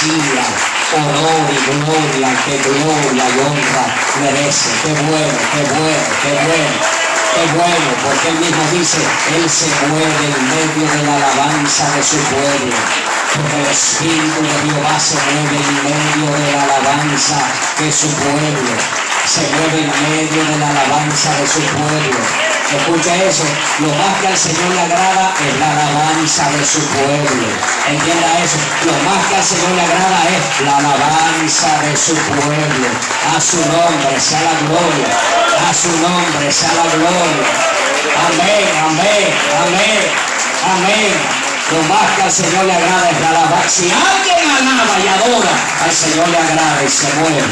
Mesías, honor y gloria, que gloria y honra merece. Qué bueno, qué bueno, qué bueno. Qué bueno, porque él mismo dice, él se mueve en medio de la alabanza de su pueblo. Porque el Espíritu de Jehová se mueve en medio de la alabanza de su pueblo. Se mueve en medio de la alabanza de su pueblo. Escucha eso, lo más que al Señor le agrada es la alabanza de su pueblo. Entienda eso, lo más que al Señor le agrada es la alabanza de su pueblo. A su nombre sea la gloria, a su nombre sea la gloria. Amén, amén, amén, amén. Lo más que al Señor le agrada es la alabanza. Si alguien alaba y adora, al Señor le agrada y se mueve,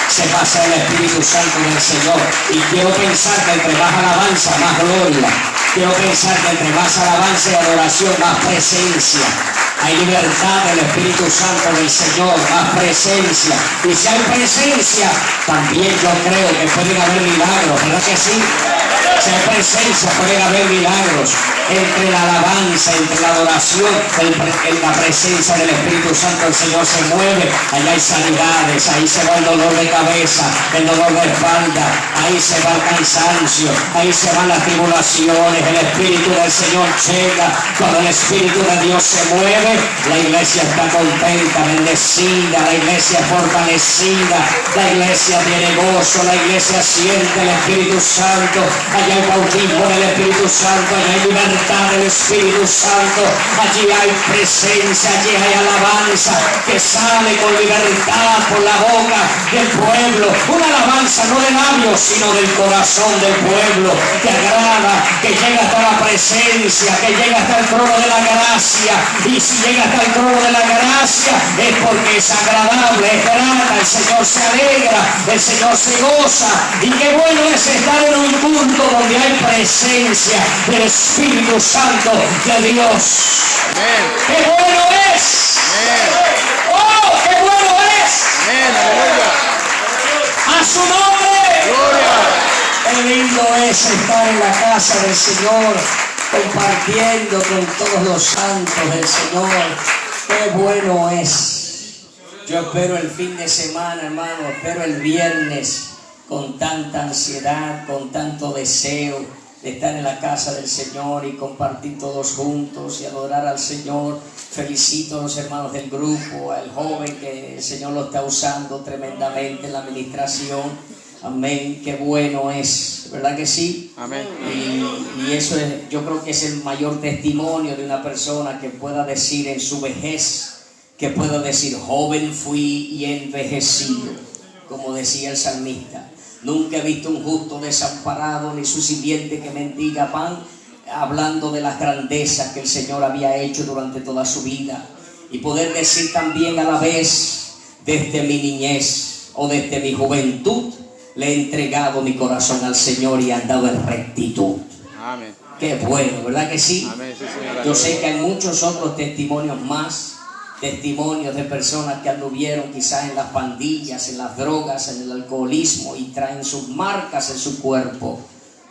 se pasea el Espíritu Santo del Señor. Y quiero pensar que entre más alabanza, más gloria. Quiero pensar que entre más alabanza y adoración, más presencia. Hay libertad del Espíritu Santo del Señor, más presencia. Y si hay presencia, también yo creo que pueden haber milagros, ¿verdad que sí? Si hay presencia, pueden haber milagros. Entre la alabanza, entre la adoración, en la presencia del Espíritu Santo, el Señor se mueve. Allá hay sanidades, ahí se va el dolor de cabeza, el dolor de espalda, ahí se va el cansancio, ahí se van las tribulaciones. El Espíritu del Señor llega. Cuando el Espíritu de Dios se mueve, la iglesia está contenta, bendecida, la iglesia fortalecida, la iglesia tiene gozo, la iglesia siente el Espíritu Santo. Allá hay bautismo del Espíritu Santo, allá hay libertad del Espíritu Santo, allí hay presencia, allí hay alabanza que sale con libertad por la boca del pueblo. Una alabanza no de labios, sino del corazón del pueblo, que agrada, que llega hasta la presencia, que llega hasta el trono de la gracia. Y si llega hasta el trono de la gracia es porque es agradable, es grata, el Señor se alegra, el Señor se goza. Y qué bueno es estar en un culto donde hay presencia del Espíritu Santo de Dios. Amén. ¡Qué bueno es! Amén. ¡Oh, qué bueno es! Amén. Aleluya. ¡A su nombre! Gloria. ¡Qué lindo es estar en la casa del Señor, compartiendo con todos los santos del Señor! ¡Qué bueno es! Yo espero el fin de semana, hermano, espero el viernes con tanta ansiedad, con tanto deseo de estar en la casa del Señor y compartir todos juntos y adorar al Señor. Felicito a los hermanos del grupo, al joven que el Señor lo está usando tremendamente en la administración. Amén, qué bueno es, ¿verdad que sí? Amén. Y eso es, yo creo que es el mayor testimonio de una persona que pueda decir en su vejez, que pueda decir, joven fui y envejecido, como decía el salmista. Nunca he visto un justo desamparado, ni su simiente que mendiga pan, hablando de las grandezas que el Señor había hecho durante toda su vida. Y poder decir también a la vez, desde mi niñez o desde mi juventud, le he entregado mi corazón al Señor y he andado en rectitud. Amén. Qué bueno, ¿verdad que sí? Amén, sí, señora. Yo sé que hay muchos otros testimonios más, testimonios de personas que anduvieron quizás en las pandillas, en las drogas, en el alcoholismo y traen sus marcas en su cuerpo.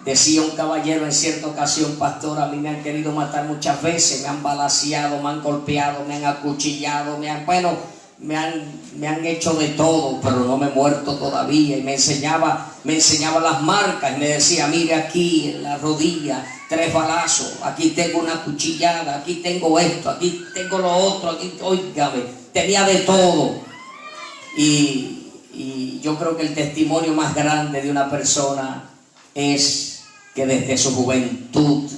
Decía un caballero en cierta ocasión, pastor, a mí me han querido matar muchas veces, me han balaceado, me han golpeado, me han acuchillado, me han hecho de todo, pero no me he muerto todavía. Y me enseñaba las marcas y me decía, mire aquí en la rodilla, 3 balazos, aquí tengo una cuchillada, aquí tengo esto, aquí tengo lo otro, aquí, óigame, tenía de todo. Y yo creo que el testimonio más grande de una persona es que desde su juventud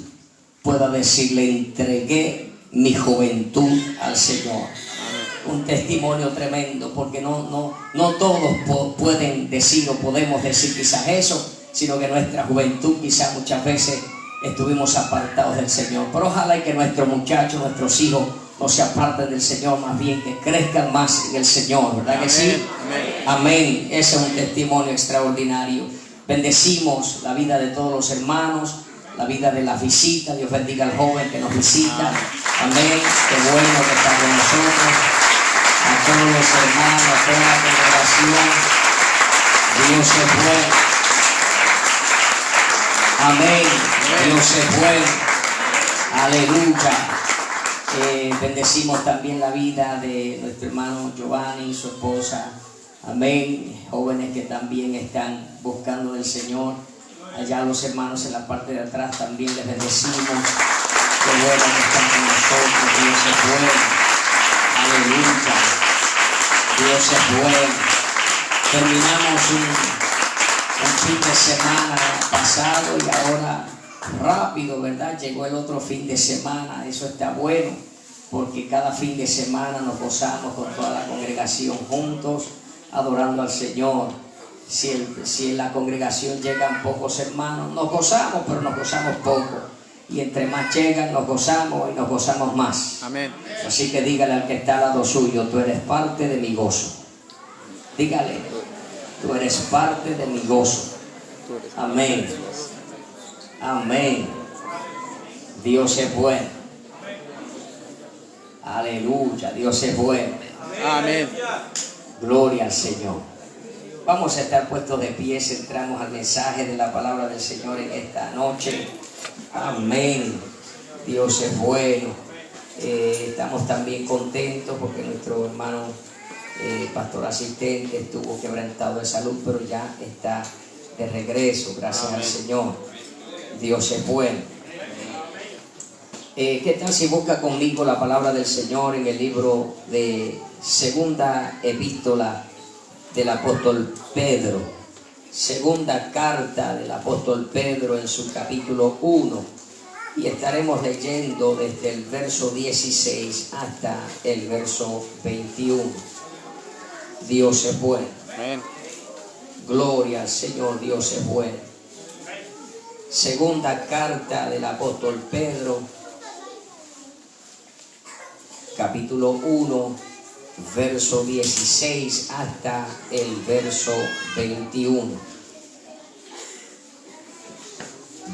pueda decir, le entregué mi juventud al Señor. Un testimonio tremendo, porque no todos pueden decir o podemos decir quizás eso, sino que nuestra juventud quizás muchas veces estuvimos apartados del Señor. Pero ojalá y que nuestros muchachos, nuestros hijos no se aparten del Señor, más bien que crezcan más en el Señor, ¿verdad que sí? Amén. Amén. Ese es un testimonio extraordinario. Bendecimos la vida de todos los hermanos, la vida de las visitas. Dios bendiga al joven que nos visita. Amén. Qué bueno que está con nosotros. A todos los hermanos, a toda la congregación. Dios es bueno. Amén. Dios es bueno. Aleluya. Bendecimos también la vida de nuestro hermano Giovanni y su esposa. Amén. Jóvenes que también están buscando del Señor. Allá los hermanos en la parte de atrás también les bendecimos. Qué bueno que están con nosotros. Dios es bueno. Aleluya. Dios es bueno. Terminamos un fin de semana pasado y ahora rápido, ¿verdad? Llegó el otro fin de semana. Eso está bueno porque cada fin de semana nos gozamos con toda la congregación juntos adorando al Señor. Si en la congregación llegan pocos hermanos, nos gozamos, pero nos gozamos poco. Y entre más llegan, nos gozamos y nos gozamos más. Amén. Así que dígale al que está al lado suyo, tú eres parte de mi gozo. Dígale, tú eres parte de mi gozo. Amén. Amén. Dios es bueno. Aleluya, Dios es bueno. Amén. Gloria al Señor. Vamos a estar puestos de pie, entramos al mensaje de la palabra del Señor en esta noche. Amén. Dios es bueno. Estamos también contentos porque nuestro hermano pastor asistente estuvo quebrantado de salud, pero ya está de regreso, gracias al Señor. Dios es bueno. ¿Qué tal si busca conmigo la palabra del Señor en el libro de Segunda Epístola del apóstol Pedro? Segunda carta del apóstol Pedro en su capítulo 1, y estaremos leyendo desde el verso 16 hasta el verso 21. Dios es bueno. Amén. Gloria al Señor, Dios es bueno. Segunda carta del apóstol Pedro, capítulo 1, verso 16 hasta el verso 21.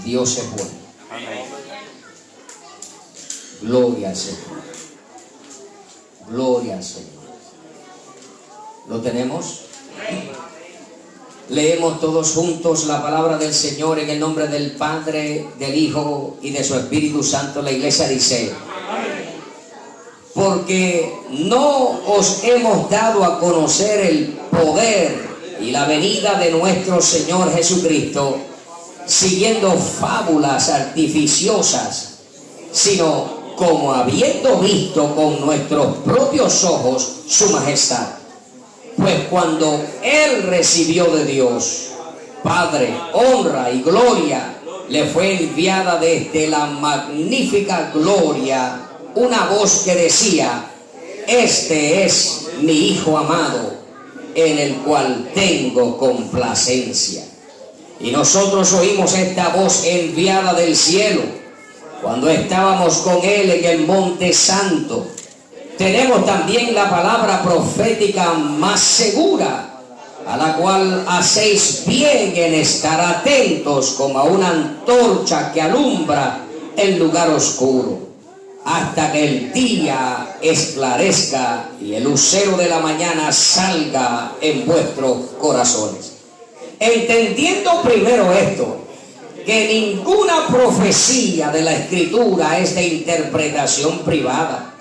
Dios es bueno. Amén. Gloria al Señor. Gloria al Señor. ¿Lo tenemos? Leemos todos juntos la palabra del Señor en el nombre del Padre, del Hijo y de su Espíritu Santo. La iglesia dice: porque no os hemos dado a conocer el poder y la venida de nuestro Señor Jesucristo siguiendo fábulas artificiosas, sino como habiendo visto con nuestros propios ojos su majestad. Pues cuando Él recibió de Dios, Padre, honra y gloria, le fue enviada desde la magnífica gloria una voz que decía: este es mi Hijo amado, en el cual tengo complacencia. Y nosotros oímos esta voz enviada del cielo cuando estábamos con Él en el Monte Santo. Tenemos también la palabra profética más segura, a la cual hacéis bien en estar atentos como a una antorcha que alumbra el lugar oscuro, hasta que el día esclarezca y el lucero de la mañana salga en vuestros corazones. Entendiendo primero esto, que ninguna profecía de la Escritura es de interpretación privada,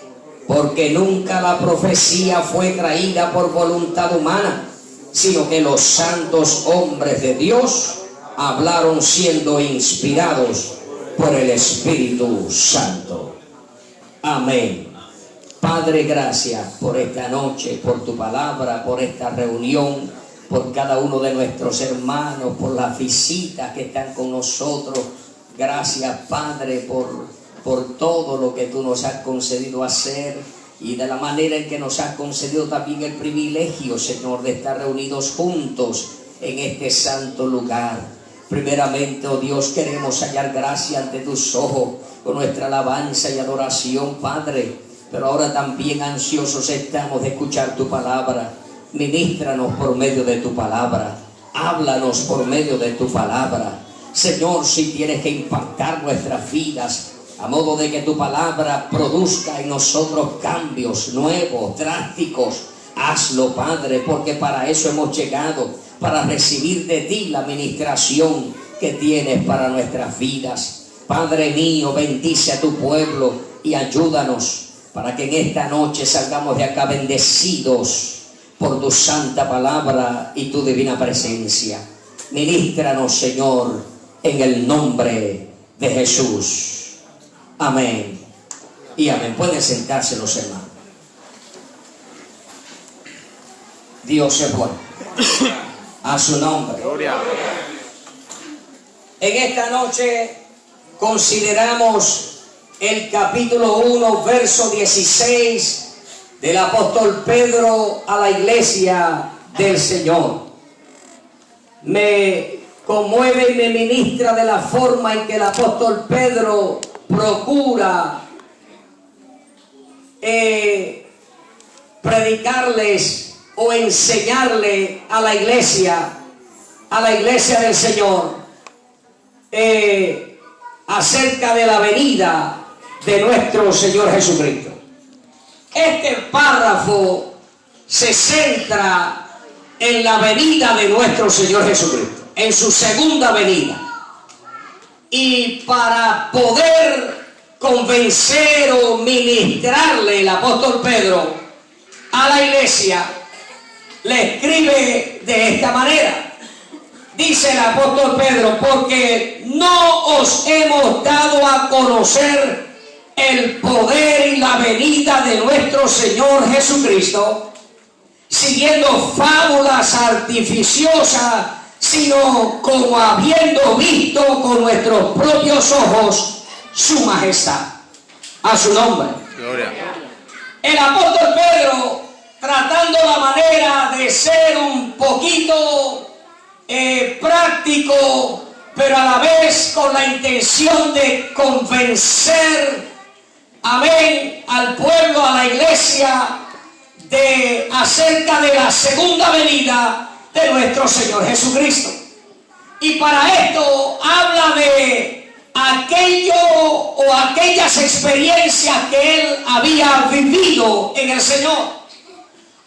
porque nunca la profecía fue traída por voluntad humana, sino que los santos hombres de Dios hablaron siendo inspirados por el Espíritu Santo. Amén. Padre, gracias por esta noche, por tu palabra, por esta reunión, por cada uno de nuestros hermanos, por las visitas que están con nosotros. Gracias, Padre, por todo lo que tú nos has concedido hacer y de la manera en que nos has concedido también el privilegio, Señor, de estar reunidos juntos en este santo lugar. Primeramente, oh Dios, queremos hallar gracia ante tus ojos con nuestra alabanza y adoración, Padre, pero ahora también ansiosos estamos de escuchar tu palabra. Ministranos por medio de tu palabra, háblanos por medio de tu palabra. Señor, si tienes que impactar nuestras vidas, a modo de que tu palabra produzca en nosotros cambios nuevos, drásticos, hazlo, Padre, porque para eso hemos llegado, para recibir de ti la ministración que tienes para nuestras vidas. Padre mío, bendice a tu pueblo y ayúdanos para que en esta noche salgamos de acá bendecidos por tu santa palabra y tu divina presencia. Ministranos, Señor, en el nombre de Jesús. Amén y amén. Pueden sentarse los hermanos. Dios es bueno. A su nombre. Gloria. En esta noche consideramos el capítulo 1, verso 16 del apóstol Pedro a la iglesia del Señor. Me conmueve y me ministra de la forma en que el apóstol Pedro procura predicarles o enseñarle a la iglesia del Señor, acerca de la venida de nuestro Señor Jesucristo. Este párrafo se centra en la venida de nuestro Señor Jesucristo, en su segunda venida. Y para poder convencer o ministrarle el apóstol Pedro a la iglesia, le escribe de esta manera. Dice el apóstol Pedro: porque no os hemos dado a conocer el poder y la venida de nuestro Señor Jesucristo, siguiendo fábulas artificiosas, sino como habiendo visto con nuestros propios ojos su majestad. A su nombre. Gloria. El apóstol Pedro, tratando la manera de ser un poquito práctico, pero a la vez con la intención de convencer, amén, al pueblo, a la iglesia, acerca de la segunda venida de nuestro Señor Jesucristo. Y para esto habla de aquellas experiencias que él había vivido en el Señor.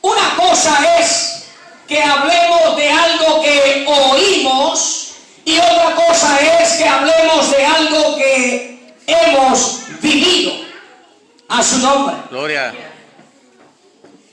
Una cosa es que hablemos de algo que oímos, y otra cosa es que hablemos de algo que hemos vivido. A su nombre. Gloria.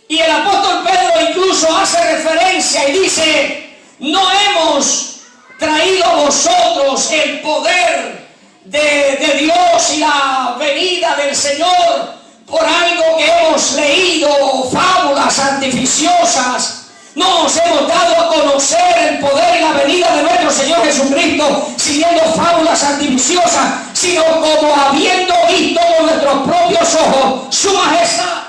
Y el apóstol Pedro incluso hace referencia y dice: no hemos traído a vosotros el poder de Dios y la venida del Señor por algo que hemos leído, fábulas artificiosas. No os hemos dado a conocer el poder y la venida de nuestro Señor Jesucristo siguiendo fábulas artificiosas, sino como habiendo visto con nuestros propios ojos su majestad.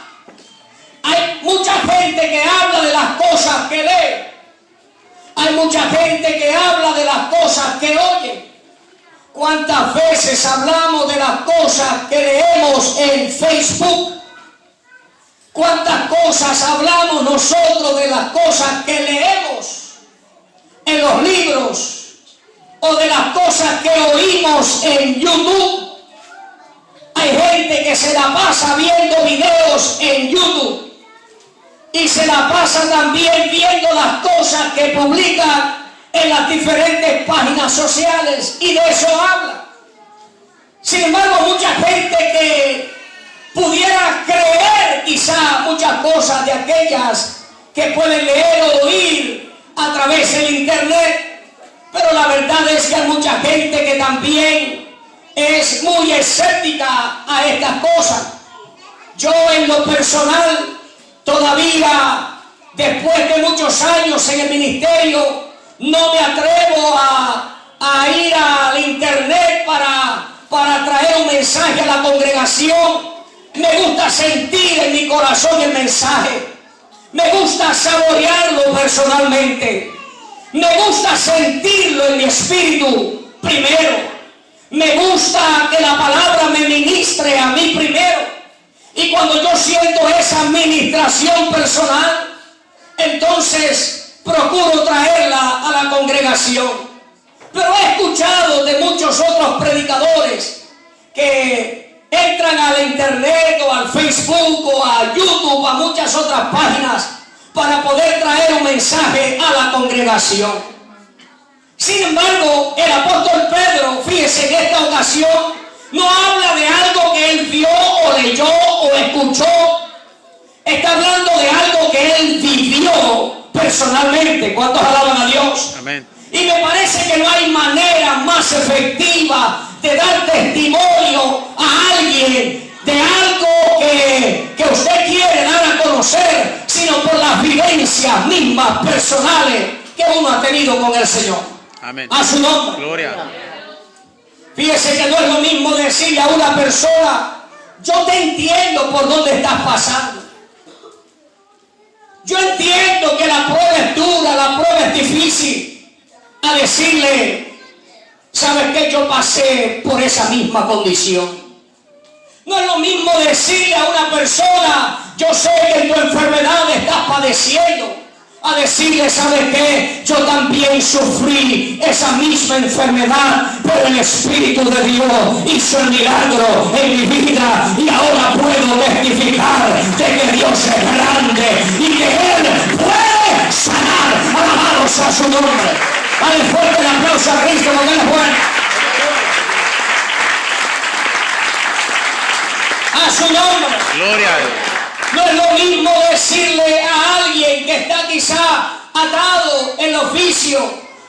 Hay mucha gente que habla de las cosas que lee. Hay mucha gente que habla de las cosas que oye. ¿Cuántas veces hablamos de las cosas que leemos en Facebook? ¿Cuántas cosas hablamos nosotros de las cosas que leemos en los libros? ¿O de las cosas que oímos en YouTube? Hay gente que se la pasa viendo videos en YouTube y se la pasa también viendo las cosas que publican en las diferentes páginas sociales, y de eso habla. Sin embargo, mucha gente que pudiera creer quizá muchas cosas de aquellas que pueden leer o oír a través del internet, pero la verdad es que hay mucha gente que también es muy escéptica a estas cosas. Yo, en lo personal, todavía después de muchos años en el ministerio, no me atrevo a ir al internet para traer un mensaje a la congregación. Me gusta sentir en mi corazón el mensaje. Me gusta saborearlo personalmente. Me gusta sentirlo en mi espíritu primero. Me gusta que la palabra me ministre a mí primero. Y cuando yo siento esa ministración personal, entonces procuro traerla a la congregación. Pero he escuchado de muchos otros predicadores que entran al internet o al Facebook o a YouTube, a muchas otras páginas, para poder traer un mensaje a la congregación. Sin embargo, el apóstol Pedro, fíjese, en esta ocasión No habla de algo que él vio o leyó o escuchó. Está hablando de algo que él vivió personalmente. ¿Cuántos alaban a Dios? Amén. Y me parece que no hay manera más efectiva de dar testimonio a alguien de algo que usted quiere dar a conocer, sino por las vivencias mismas personales que uno ha tenido con el Señor. Amén. A su nombre. Gloria. Fíjese que no es lo mismo decirle a una persona: yo te entiendo por dónde estás pasando. Yo entiendo que la prueba es dura, la prueba es difícil. A decirle: ¿sabes qué? Yo pasé por esa misma condición. No es lo mismo decirle a una persona: yo sé que en tu enfermedad estás padeciendo. A decirle: ¿sabes qué? Yo también sufrí esa misma enfermedad, pero el Espíritu de Dios hizo el milagro en mi vida y ahora puedo testificar de que Dios es grande y que Él puede sanar. Alabados a su nombre. Dale fuerte el aplauso a Cristo porque Él es bueno. A su nombre. Gloria a Dios. No es lo mismo decirle a alguien que está quizá atado en el oficio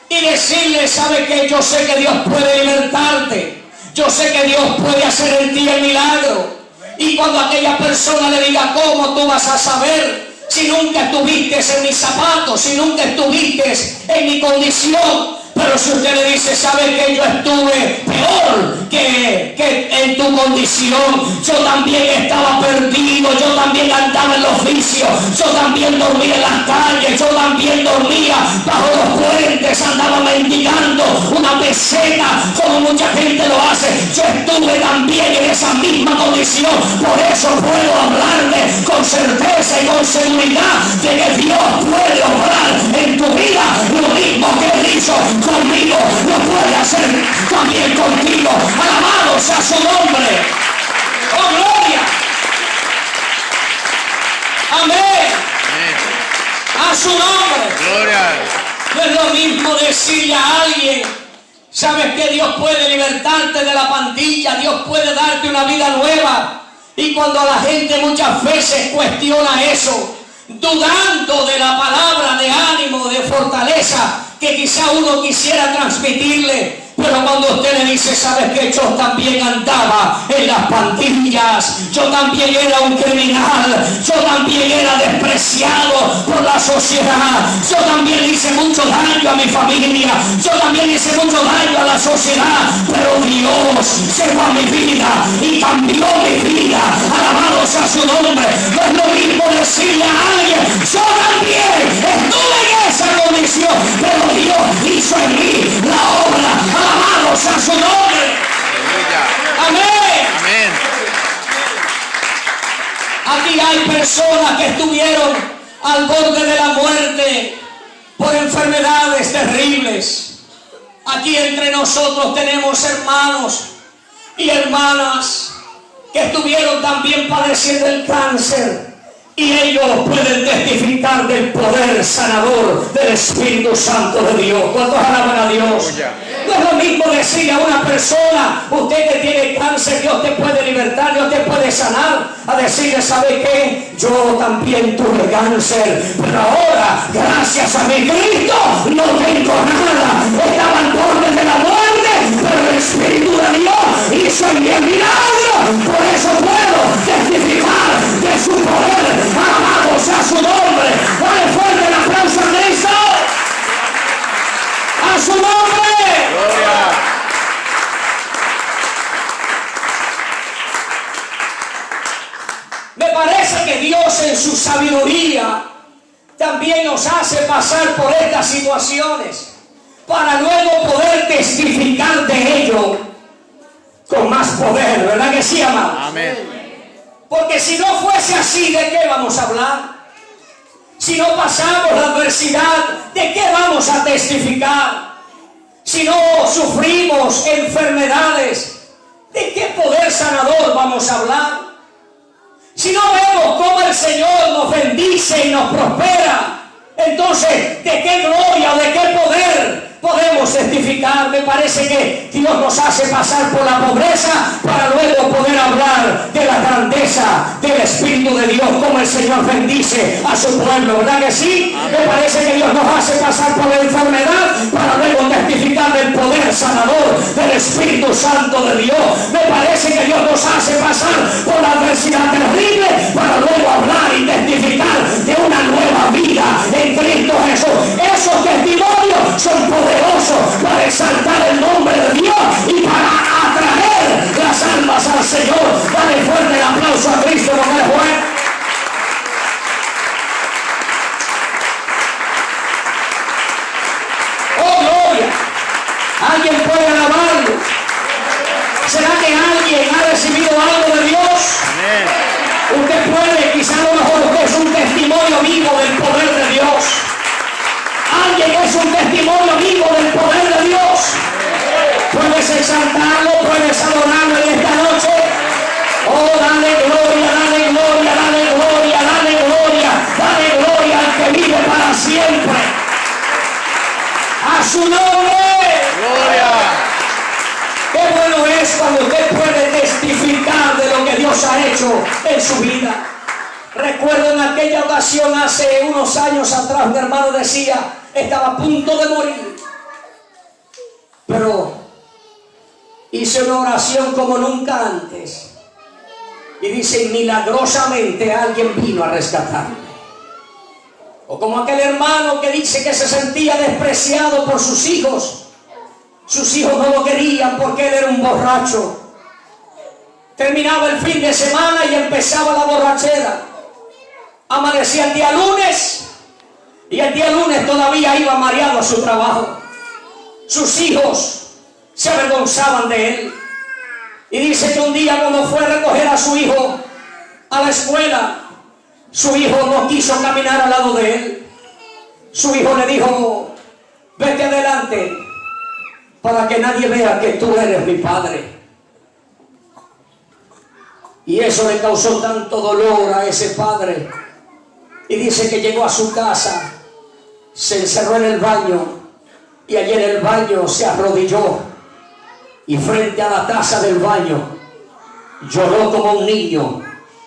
y decirle: ¿sabe qué? Yo sé que Dios puede libertarte. Yo sé que Dios puede hacer en ti el milagro. Y cuando aquella persona le diga: ¿cómo tú vas a saber si nunca estuviste en mis zapatos, si nunca estuviste en mi condición? Pero si usted le dice: ¿sabe que yo estuve peor que en tu condición? Yo también estaba perdido, yo también andaba en el oficio, yo también dormía en las calles, yo también dormía bajo los puentes, andaba mendigando una peseta como mucha gente lo hace. Yo estuve también en esa misma condición. Por eso puedo hablarle con certeza y con seguridad de que Dios puede obrar en tu vida lo mismo que Él hizo conmigo, lo puede hacer también contigo. Alabados a su nombre. ¡Oh, gloria! Amén. A su nombre. Gloria. No es lo mismo decirle a alguien: ¿sabes que Dios puede libertarte de la pandilla? Dios puede darte una vida nueva. Y cuando la gente muchas veces cuestiona eso, dudando de la palabra de ánimo, de fortaleza que quizá uno quisiera transmitirle, pero cuando usted le dice: ¿sabes qué? Yo también andaba en las pandillas, yo también era un criminal, yo también era despreciado por la sociedad, yo también hice mucho daño a mi familia, yo también hice mucho daño a la sociedad, pero Dios llegó a mi vida y cambió mi vida. Alabados a su nombre. No es lo mismo decirle a alguien: yo también estuve en esa condición, pero Dios hizo en mí la obra. Alabados a su nombre. Amén. Amén. Aquí hay personas que estuvieron al borde de la muerte por enfermedades terribles. Aquí entre nosotros tenemos hermanos y hermanas que estuvieron también padeciendo el cáncer. Y ellos pueden testificar del poder sanador del Espíritu Santo de Dios. ¿Cuántos alaban a Dios? No es lo mismo decirle a una persona: usted que tiene cáncer, Dios te puede libertar, Dios te puede sanar, a decirle: ¿sabe qué? Yo también tuve cáncer, pero ahora, gracias a mi Cristo, no tengo nada. Estaba al borde de la muerte, pero el Espíritu de Dios hizo en mí el milagro. Por eso puedo testificar de su poder. Alabamos a su nombre. Dale fuerte el aplauso a Cristo. A su nombre. Gloria. Me parece que Dios en su sabiduría también nos hace pasar por estas situaciones para luego poder testificar de ello con más poder. ¿Verdad que sí, amados? Amén. Porque si no fuese así, ¿de qué vamos a hablar? Si no pasamos la adversidad, ¿de qué vamos a testificar? Si no sufrimos enfermedades, ¿de qué poder sanador vamos a hablar? Si no vemos cómo el Señor nos bendice y nos prospera, entonces, ¿de qué gloria, de qué poder podemos testificar. Me parece que Dios nos hace pasar por la pobreza para luego poder hablar de la grandeza del Espíritu de Dios, como el Señor bendice a su pueblo, ¿verdad que sí? Me parece que Dios nos hace pasar por la enfermedad para luego testificar del poder sanador del Espíritu Santo de Dios. Me parece que Dios nos hace pasar por la adversidad terrible para luego hablar y testificar de una nueva vida en Cristo Jesús. Esos testimonios son poderosos para exaltar el nombre de Dios y para atraer las almas al Señor. Dale fuerte el aplauso a Cristo porque Él es bueno. ¡Oh, gloria! ¿Alguien puede alabarlo? ¿Será que alguien ha recibido algo de Dios? Amén. Usted puede, quizá a lo mejor usted es un testimonio vivo del poder de Dios. Alguien es un testimonio vivo del poder de Dios. Puedes exaltarlo, puedes adorarlo en esta noche. Oh, dale gloria, dale gloria, dale gloria, dale gloria, dale gloria al que vive para siempre. A su nombre. Gloria. Qué bueno es cuando usted puede testificar de lo que Dios ha hecho en su vida. Recuerdo en aquella ocasión, hace unos años atrás, mi hermano decía, estaba a punto de morir, pero hice una oración como nunca antes. Y dice, milagrosamente alguien vino a rescatarme. O como aquel hermano que dice que se sentía despreciado por sus hijos. Sus hijos no lo querían porque él era un borracho. Terminaba el fin de semana y empezaba la borrachera. Amanecía el día lunes y el día lunes todavía iba mareado a su trabajo. Sus hijos se avergonzaban de él. Y dice que un día cuando fue a recoger a su hijo a la escuela, su hijo no quiso caminar al lado de él. Su hijo le dijo, vete adelante para que nadie vea que tú eres mi padre. Y eso le causó tanto dolor a ese padre. Y dice que llegó a su casa, se encerró en el baño y allí en el baño se arrodilló y frente a la taza del baño lloró como un niño,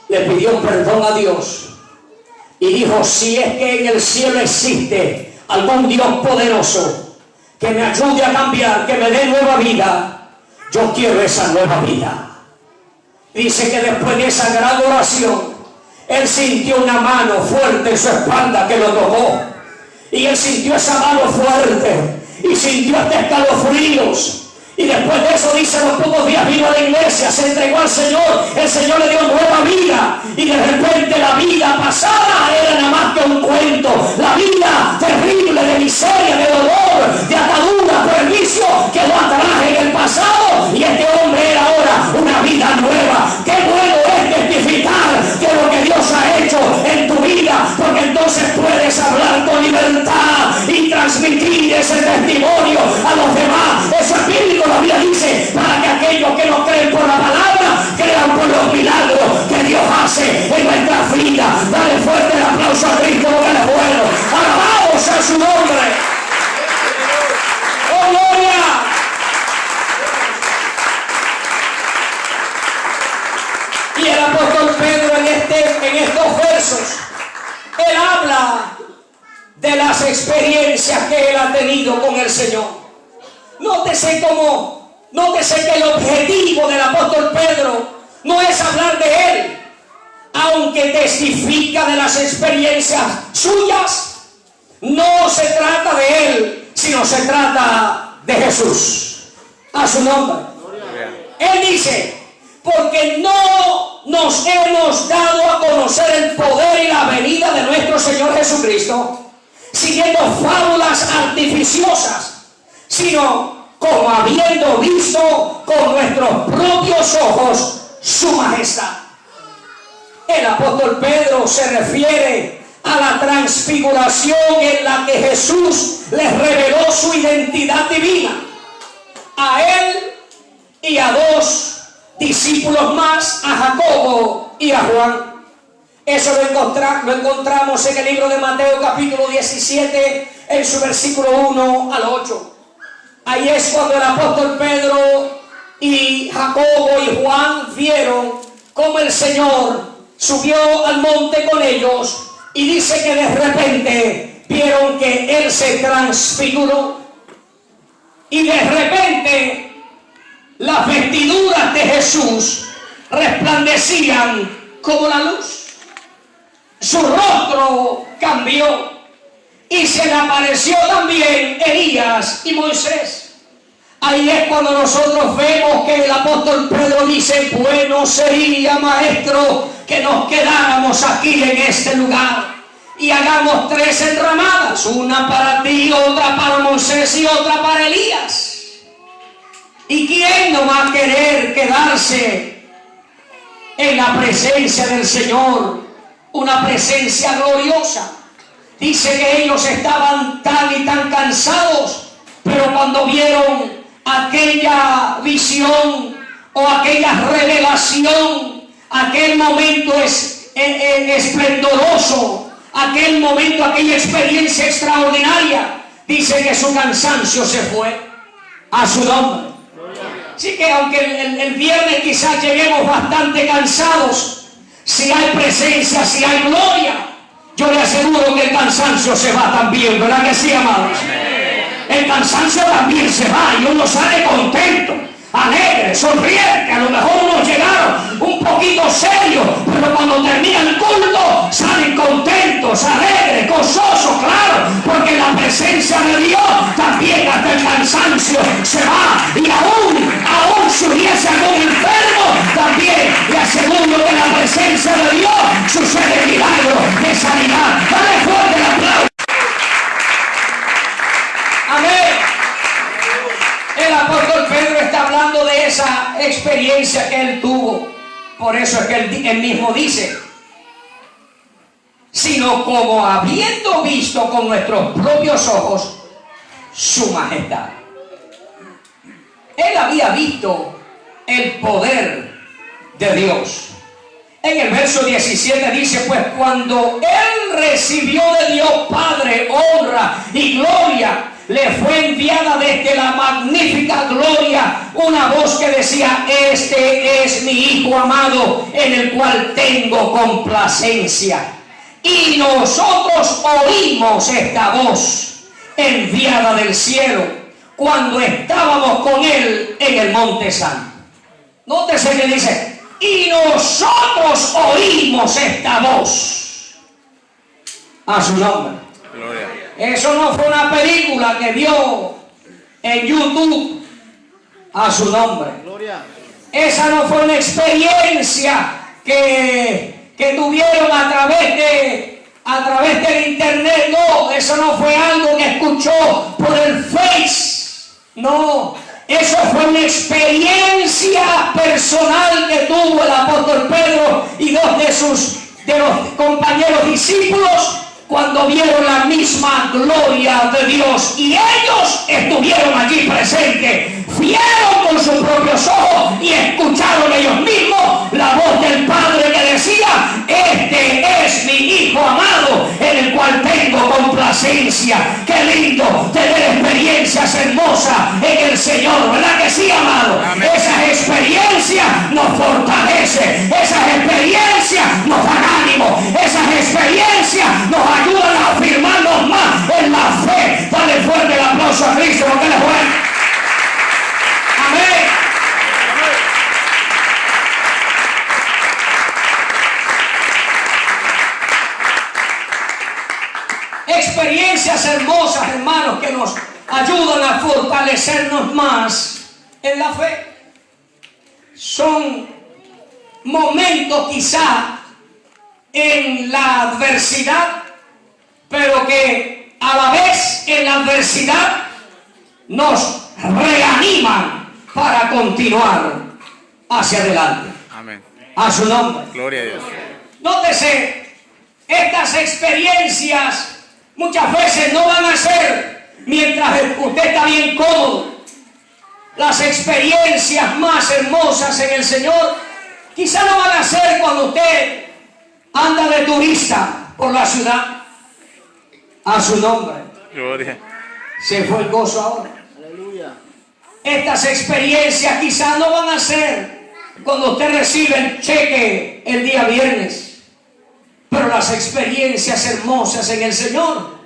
le pidió perdón a Dios y dijo, si es que en el cielo existe algún Dios poderoso que me ayude a cambiar, que me dé nueva vida, yo quiero esa nueva vida. Dice que después de esa gran oración él sintió una mano fuerte en su espalda que lo tocó. Y él sintió esa mano fuerte. Y sintió hasta escalofríos. Y después de eso, dice, a los pocos días vino a la iglesia, se entregó al Señor. El Señor le dio nueva vida. Y de repente la vida pasada era nada más que un cuento. La vida terrible de miseria, de dolor, de atadura, por el vicio, quedó atrás en el pasado. Y este hombre era ahora una vida nueva. Qué bueno es testificar de lo que Dios ha hecho en tu vida, porque entonces puedes hablar con libertad y transmitir ese testimonio a los demás. Eso es bíblico, la Biblia dice, para que aquellos que no creen por la palabra, crean por los milagros que Dios hace en nuestra vida. Dale fuerte el aplauso a Cristo porque Él es bueno. Alabamos a su nombre. ¡Oh, gloria! Y el apóstol Pedro en estos versos, él habla de las experiencias que él ha tenido con el Señor. Nótese que el objetivo del apóstol Pedro no es hablar de él, aunque testifica de las experiencias suyas. No se trata de él, sino se trata de Jesús. A su nombre. Él dice, porque no nos hemos dado a conocer el poder y la venida de nuestro Señor Jesucristo siguiendo fábulas artificiosas, sino como habiendo visto con nuestros propios ojos su majestad. El apóstol Pedro se refiere a la transfiguración en la que Jesús les reveló su identidad divina a él y a dos discípulos más, a Jacobo y a Juan. Eso lo encontramos en el libro de Mateo capítulo 17 en su versículo 1 al 8. Ahí es cuando el apóstol Pedro y Jacobo y Juan vieron cómo el Señor subió al monte con ellos, y dice que de repente vieron que Él se transfiguró, y de repente las vestiduras de Jesús resplandecían como la luz. Su rostro cambió, y se le apareció también Elías y Moisés. Ahí es cuando nosotros vemos que el apóstol Pedro dice: bueno sería, maestro, que nos quedáramos aquí en este lugar y hagamos 3 enramadas, una para ti, otra para Moisés y otra para Elías. ¿Y quién no va a querer quedarse en la presencia del Señor? Una presencia gloriosa. Dice que ellos estaban tan y tan cansados, pero cuando vieron aquella visión o aquella revelación, aquel momento esplendoroso, aquel momento, aquella experiencia extraordinaria, dice que su cansancio se fue. A su nombre. Así que aunque el viernes quizás lleguemos bastante cansados, si hay presencia, si hay gloria, yo le aseguro que el cansancio se va también, ¿verdad que sí, amados? El cansancio también se va y uno sale contento, alegre, sonriente. A lo mejor unos llegaron un poquito serios, pero cuando termina el culto salen contentos, alegres, gozosos, claro, porque la presencia de Dios también hasta el cansancio se va. Y aún si hubiese algún enfermo, también le aseguro que en la presencia de Dios sucede milagro de sanidad. Dale fuerte el aplauso. Amén. El apóstol Pedro está hablando de esa experiencia que él tuvo. Por eso es que él mismo dice: sino como habiendo visto con nuestros propios ojos su majestad. Él había visto el poder de Dios. En el verso 17 dice: pues cuando él recibió de Dios Padre honra y gloria, le fue enviada desde la magnífica gloria una voz que decía: este es mi Hijo amado, en el cual tengo complacencia. Y nosotros oímos esta voz enviada del cielo cuando estábamos con él en el monte santo. Nótese que dice: y nosotros oímos esta voz. A su nombre. Gloria. Eso no fue una película que vio en YouTube. A su nombre. Gloria. Esa no fue una experiencia que tuvieron a través del internet. No, eso no fue algo que escuchó por el Face. No, eso fue una experiencia personal que tuvo el apóstol Pedro y dos de los compañeros discípulos cuando vieron la misma gloria de Dios, y ellos estuvieron allí presentes, vieron con sus propios ojos y escucharon ellos mismos la voz del Padre que decía: este es mi Hijo amado, en el cual tengo complacencia. Qué lindo tener experiencias hermosas en el Señor, ¿verdad que sí, amado? Amén. Esas experiencias nos fortalecen, esas experiencias nos dan ánimo, esas experiencias nos ayudan a afirmarnos más en la fe. Dale fuerte el aplauso a Cristo, porque Él es bueno. Amén. Experiencias hermosas, hermanos, que nos ayudan a fortalecernos más en la fe. Son momentos quizá en la adversidad, pero que a la vez en la adversidad nos reaniman para continuar hacia adelante. Amén. A su nombre. Gloria a Dios. Nótese, estas experiencias muchas veces no van a ser mientras usted está bien cómodo. Las experiencias más hermosas en el Señor quizá no van a ser cuando usted anda de turista por la ciudad. A su nombre. Gloria. Se fue el gozo ahora. Estas experiencias quizás no van a ser cuando usted recibe el cheque el día viernes, pero las experiencias hermosas en el Señor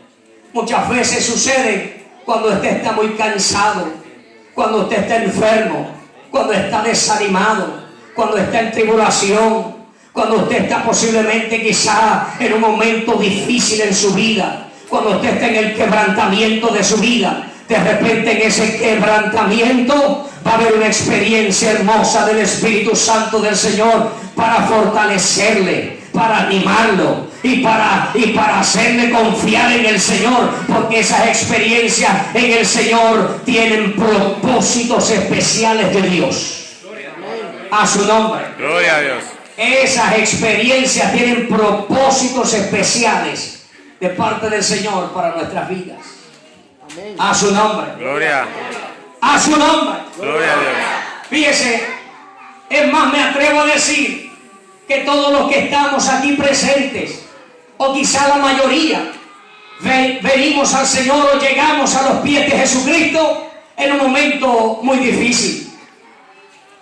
muchas veces suceden cuando usted está muy cansado, cuando usted está enfermo, cuando está desanimado, cuando está en tribulación, cuando usted está posiblemente quizá en un momento difícil en su vida, cuando usted está en el quebrantamiento de su vida. De repente en ese quebrantamiento va a haber una experiencia hermosa del Espíritu Santo del Señor para fortalecerle, para animarlo y para hacerle confiar en el Señor, porque esas experiencias en el Señor tienen propósitos especiales de Dios. A su nombre. Gloria a Dios. Esas experiencias tienen propósitos especiales de parte del Señor para nuestras vidas. A su nombre. Gloria. A su nombre. Gloria a Dios. Fíjese, es más, me atrevo a decir que todos los que estamos aquí presentes, o quizá la mayoría, venimos al Señor o llegamos a los pies de Jesucristo en un momento muy difícil.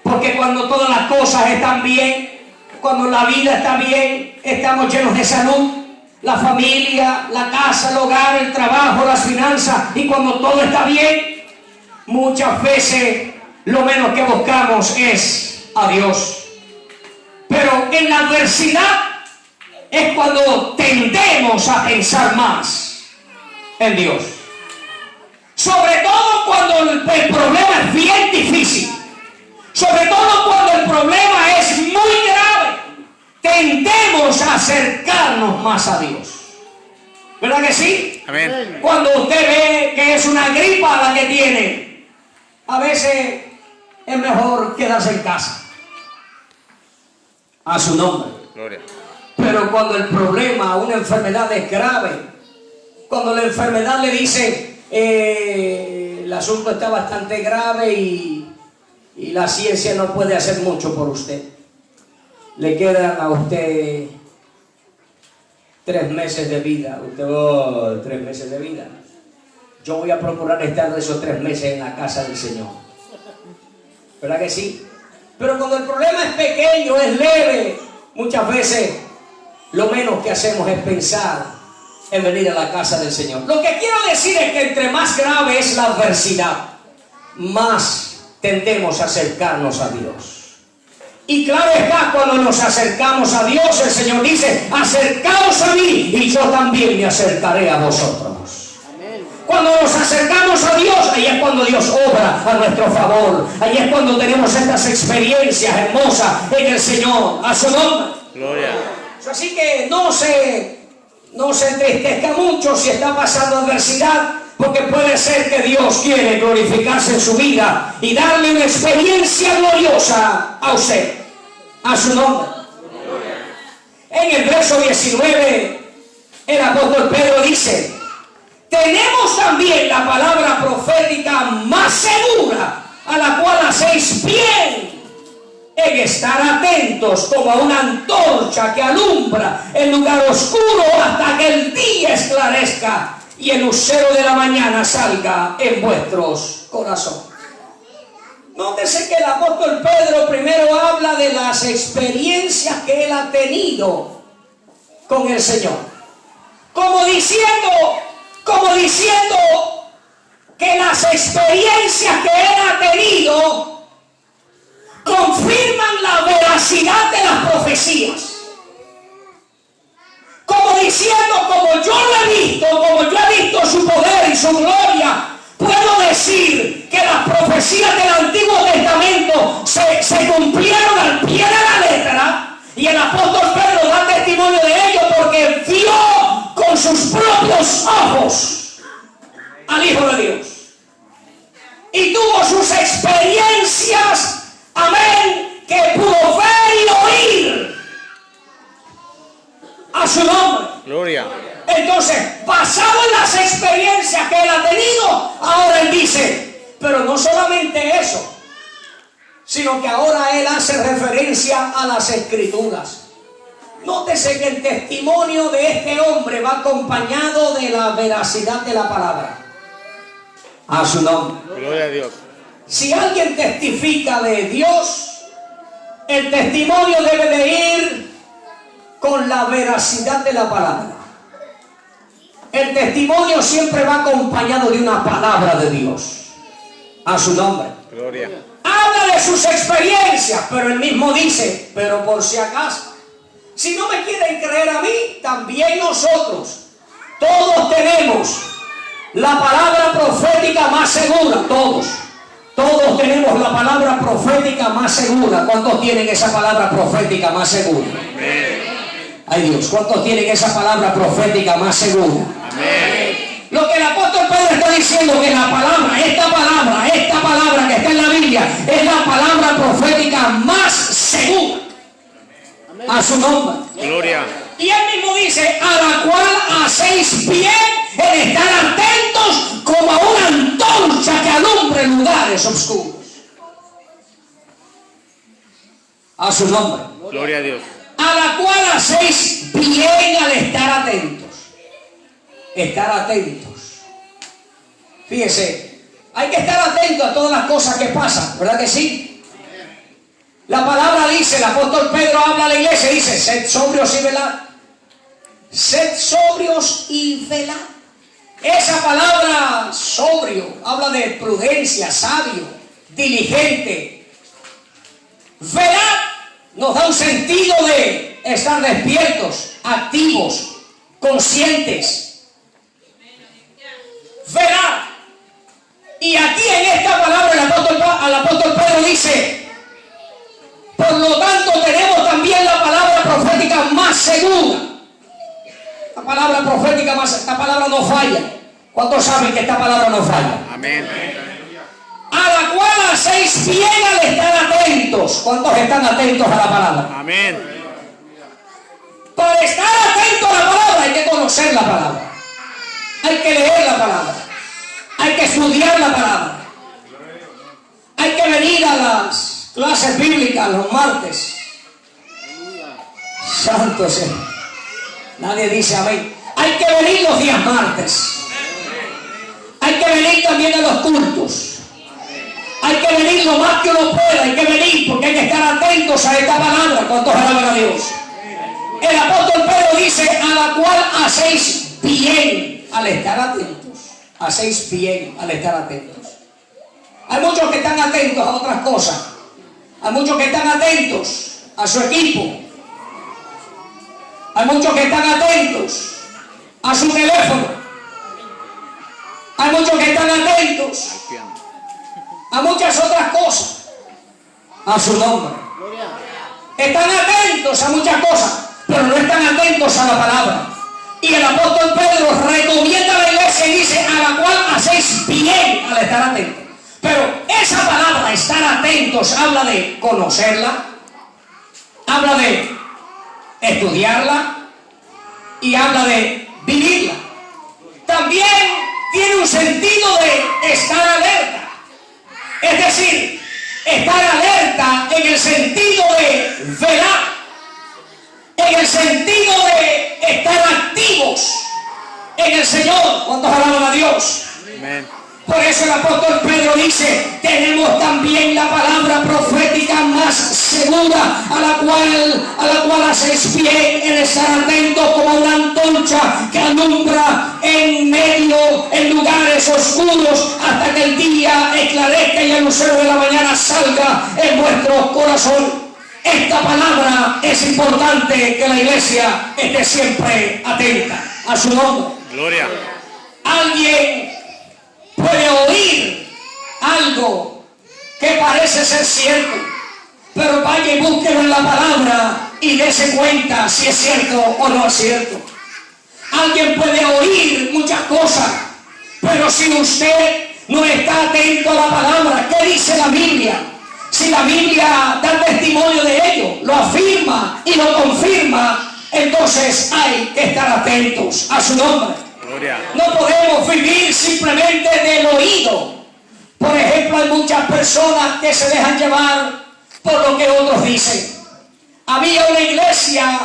Porque cuando todas las cosas están bien, cuando la vida está bien, estamos llenos de salud, la familia, la casa, el hogar, el trabajo, las finanzas, y cuando todo está bien, muchas veces lo menos que buscamos es a Dios. Pero en la adversidad es cuando tendemos a pensar más en Dios. Sobre todo cuando el problema es bien difícil. Sobre todo cuando el problema es muy grave, tendemos a acercarnos más a Dios. ¿Verdad que sí? Amén. Cuando usted ve que es una gripa la que tiene, a veces es mejor quedarse en casa. A su nombre. Gloria. Pero cuando el problema, una enfermedad es grave, cuando la enfermedad le dice el asunto está bastante grave y la ciencia no puede hacer mucho por usted, le quedan a usted 3 meses de vida. Usted, 3 meses de vida. Yo voy a procurar estar de esos 3 meses en la casa del Señor. ¿Verdad que sí? Pero cuando el problema es pequeño, es leve, muchas veces lo menos que hacemos es pensar en venir a la casa del Señor. Lo que quiero decir es que entre más grave es la adversidad, más tendemos a acercarnos a Dios. Y claro está, cuando nos acercamos a Dios, el Señor dice: acercaos a mí y yo también me acercaré a vosotros. Amén. Cuando nos acercamos a Dios, ahí es cuando Dios obra a nuestro favor. Ahí es cuando tenemos estas experiencias hermosas en el Señor. A su nombre. Gloria. Así que no se entristezca mucho si está pasando adversidad, porque puede ser que Dios quiere glorificarse en su vida y darle una experiencia gloriosa a usted. A su nombre. En el verso 19, el apóstol Pedro dice: tenemos también la palabra profética más segura, a la cual hacéis bien en estar atentos como a una antorcha que alumbra el lugar oscuro hasta que el día esclarezca y el lucero de la mañana salga en vuestros corazones. Nótese que el apóstol Pedro primero habla de las experiencias que él ha tenido con el Señor, como diciendo que las experiencias que él ha tenido confirman la veracidad de las profecías. Como diciendo, como yo lo he visto, como yo he visto su poder y su gloria, puedo decir que las profecías del Antiguo Testamento se cumplieron al pie de la letra, y el apóstol Pedro da testimonio de ello porque vio con sus propios ojos al Hijo de Dios y tuvo sus experiencias, amén, que pudo ver y oír. A su nombre. Gloria. Entonces, basado en las experiencias que él ha tenido, ahora él dice, pero no solamente eso, sino que ahora él hace referencia a las Escrituras. Nótese que el testimonio de este hombre va acompañado de la veracidad de la palabra. A su nombre. Gloria a Dios. Si alguien testifica de Dios, el testimonio debe de ir con la veracidad de la palabra. El testimonio siempre va acompañado de una palabra de Dios. A su nombre. Gloria. Habla de sus experiencias, pero él mismo dice, pero por si acaso, si no me quieren creer a mí, también nosotros, todos tenemos la palabra profética más segura, todos tenemos la palabra profética más segura. ¿Cuántos tienen esa palabra profética más segura? Amén. Ay Dios, ¿cuántos tienen esa palabra profética más segura? Amén. Lo que el apóstol Pedro está diciendo, que la palabra, esta palabra que está en la Biblia, es la palabra profética más segura. A su nombre. Gloria. Y él mismo dice, a la cual hacéis bien en estar atentos como a una antorcha que alumbre lugares oscuros. A su nombre. Gloria a Dios. A la cual hacéis bien al estar atentos. Estar atentos. Fíjese, hay que estar atentos a todas las cosas que pasan, ¿verdad que sí? La palabra dice, el apóstol Pedro habla a la iglesia y dice, sed sobrios y velad. Sed sobrios y velad. Esa palabra sobrio habla de prudencia, sabio, diligente. Velad nos da un sentido de estar despiertos, activos, conscientes. Velad. Y aquí en esta palabra el apóstol Pedro dice, por lo tanto tenemos también la palabra profética más segura. La palabra profética más, esta palabra no falla. ¿Cuántos saben que esta palabra no falla? Amén. A la cual hacéis bien al estar atentos. ¿Cuántos están atentos a la palabra? Amén. Para estar atento a la palabra hay que conocer la palabra. Hay que leer la palabra. Hay que estudiar la palabra. Hay que venir a las clases bíblicas los martes. Santo Señor. Nadie dice amén. Hay que venir los días martes. Hay que venir también a los cultos. Hay que venir lo más que uno pueda. Hay que venir porque hay que estar atentos a esta palabra. ¿Cuántos alaban a Dios? El apóstol Pedro dice, a la cual hacéis bien al estar atentos. Hacéis bien al estar atentos. Hay muchos que están atentos a otras cosas. Hay muchos que están atentos a su equipo. Hay muchos que están atentos a su teléfono. Hay muchos que están atentos a muchas otras cosas. A su nombre. Están atentos a muchas cosas, pero no están atentos a la palabra. Y el apóstol Pedro recomienda a la iglesia y dice, a la cual hacéis bien al estar atentos. Pero esa palabra, estar atentos, habla de conocerla, habla de estudiarla y habla de vivirla. También tiene un sentido de estar alerta. Es decir, estar alerta en el sentido de velar, en el sentido de estar activos en el Señor. ¿Cuántos alaban a Dios? Amén. Por eso el apóstol Pedro dice, tenemos también la palabra profética más segura, a la cual hacéis bien en estar atentos como una antorcha que alumbra en lugares oscuros, hasta que el día esclarezca y el lucero de la mañana salga en vuestro corazón. Esta palabra es importante que la iglesia esté siempre atenta a su nombre. Gloria. Alguien puede oír algo que parece ser cierto, pero vaya y búsquelo en la palabra y dése cuenta si es cierto o no es cierto. Alguien puede oír muchas cosas, pero si usted no está atento a la palabra, ¿qué dice la Biblia? Si la Biblia da testimonio de ello, lo afirma y lo confirma, entonces hay que estar atentos a su nombre. Gloria. No podemos vivir simplemente del oído. Por ejemplo, hay muchas personas que se dejan llevar por lo que otros dicen. Había una iglesia,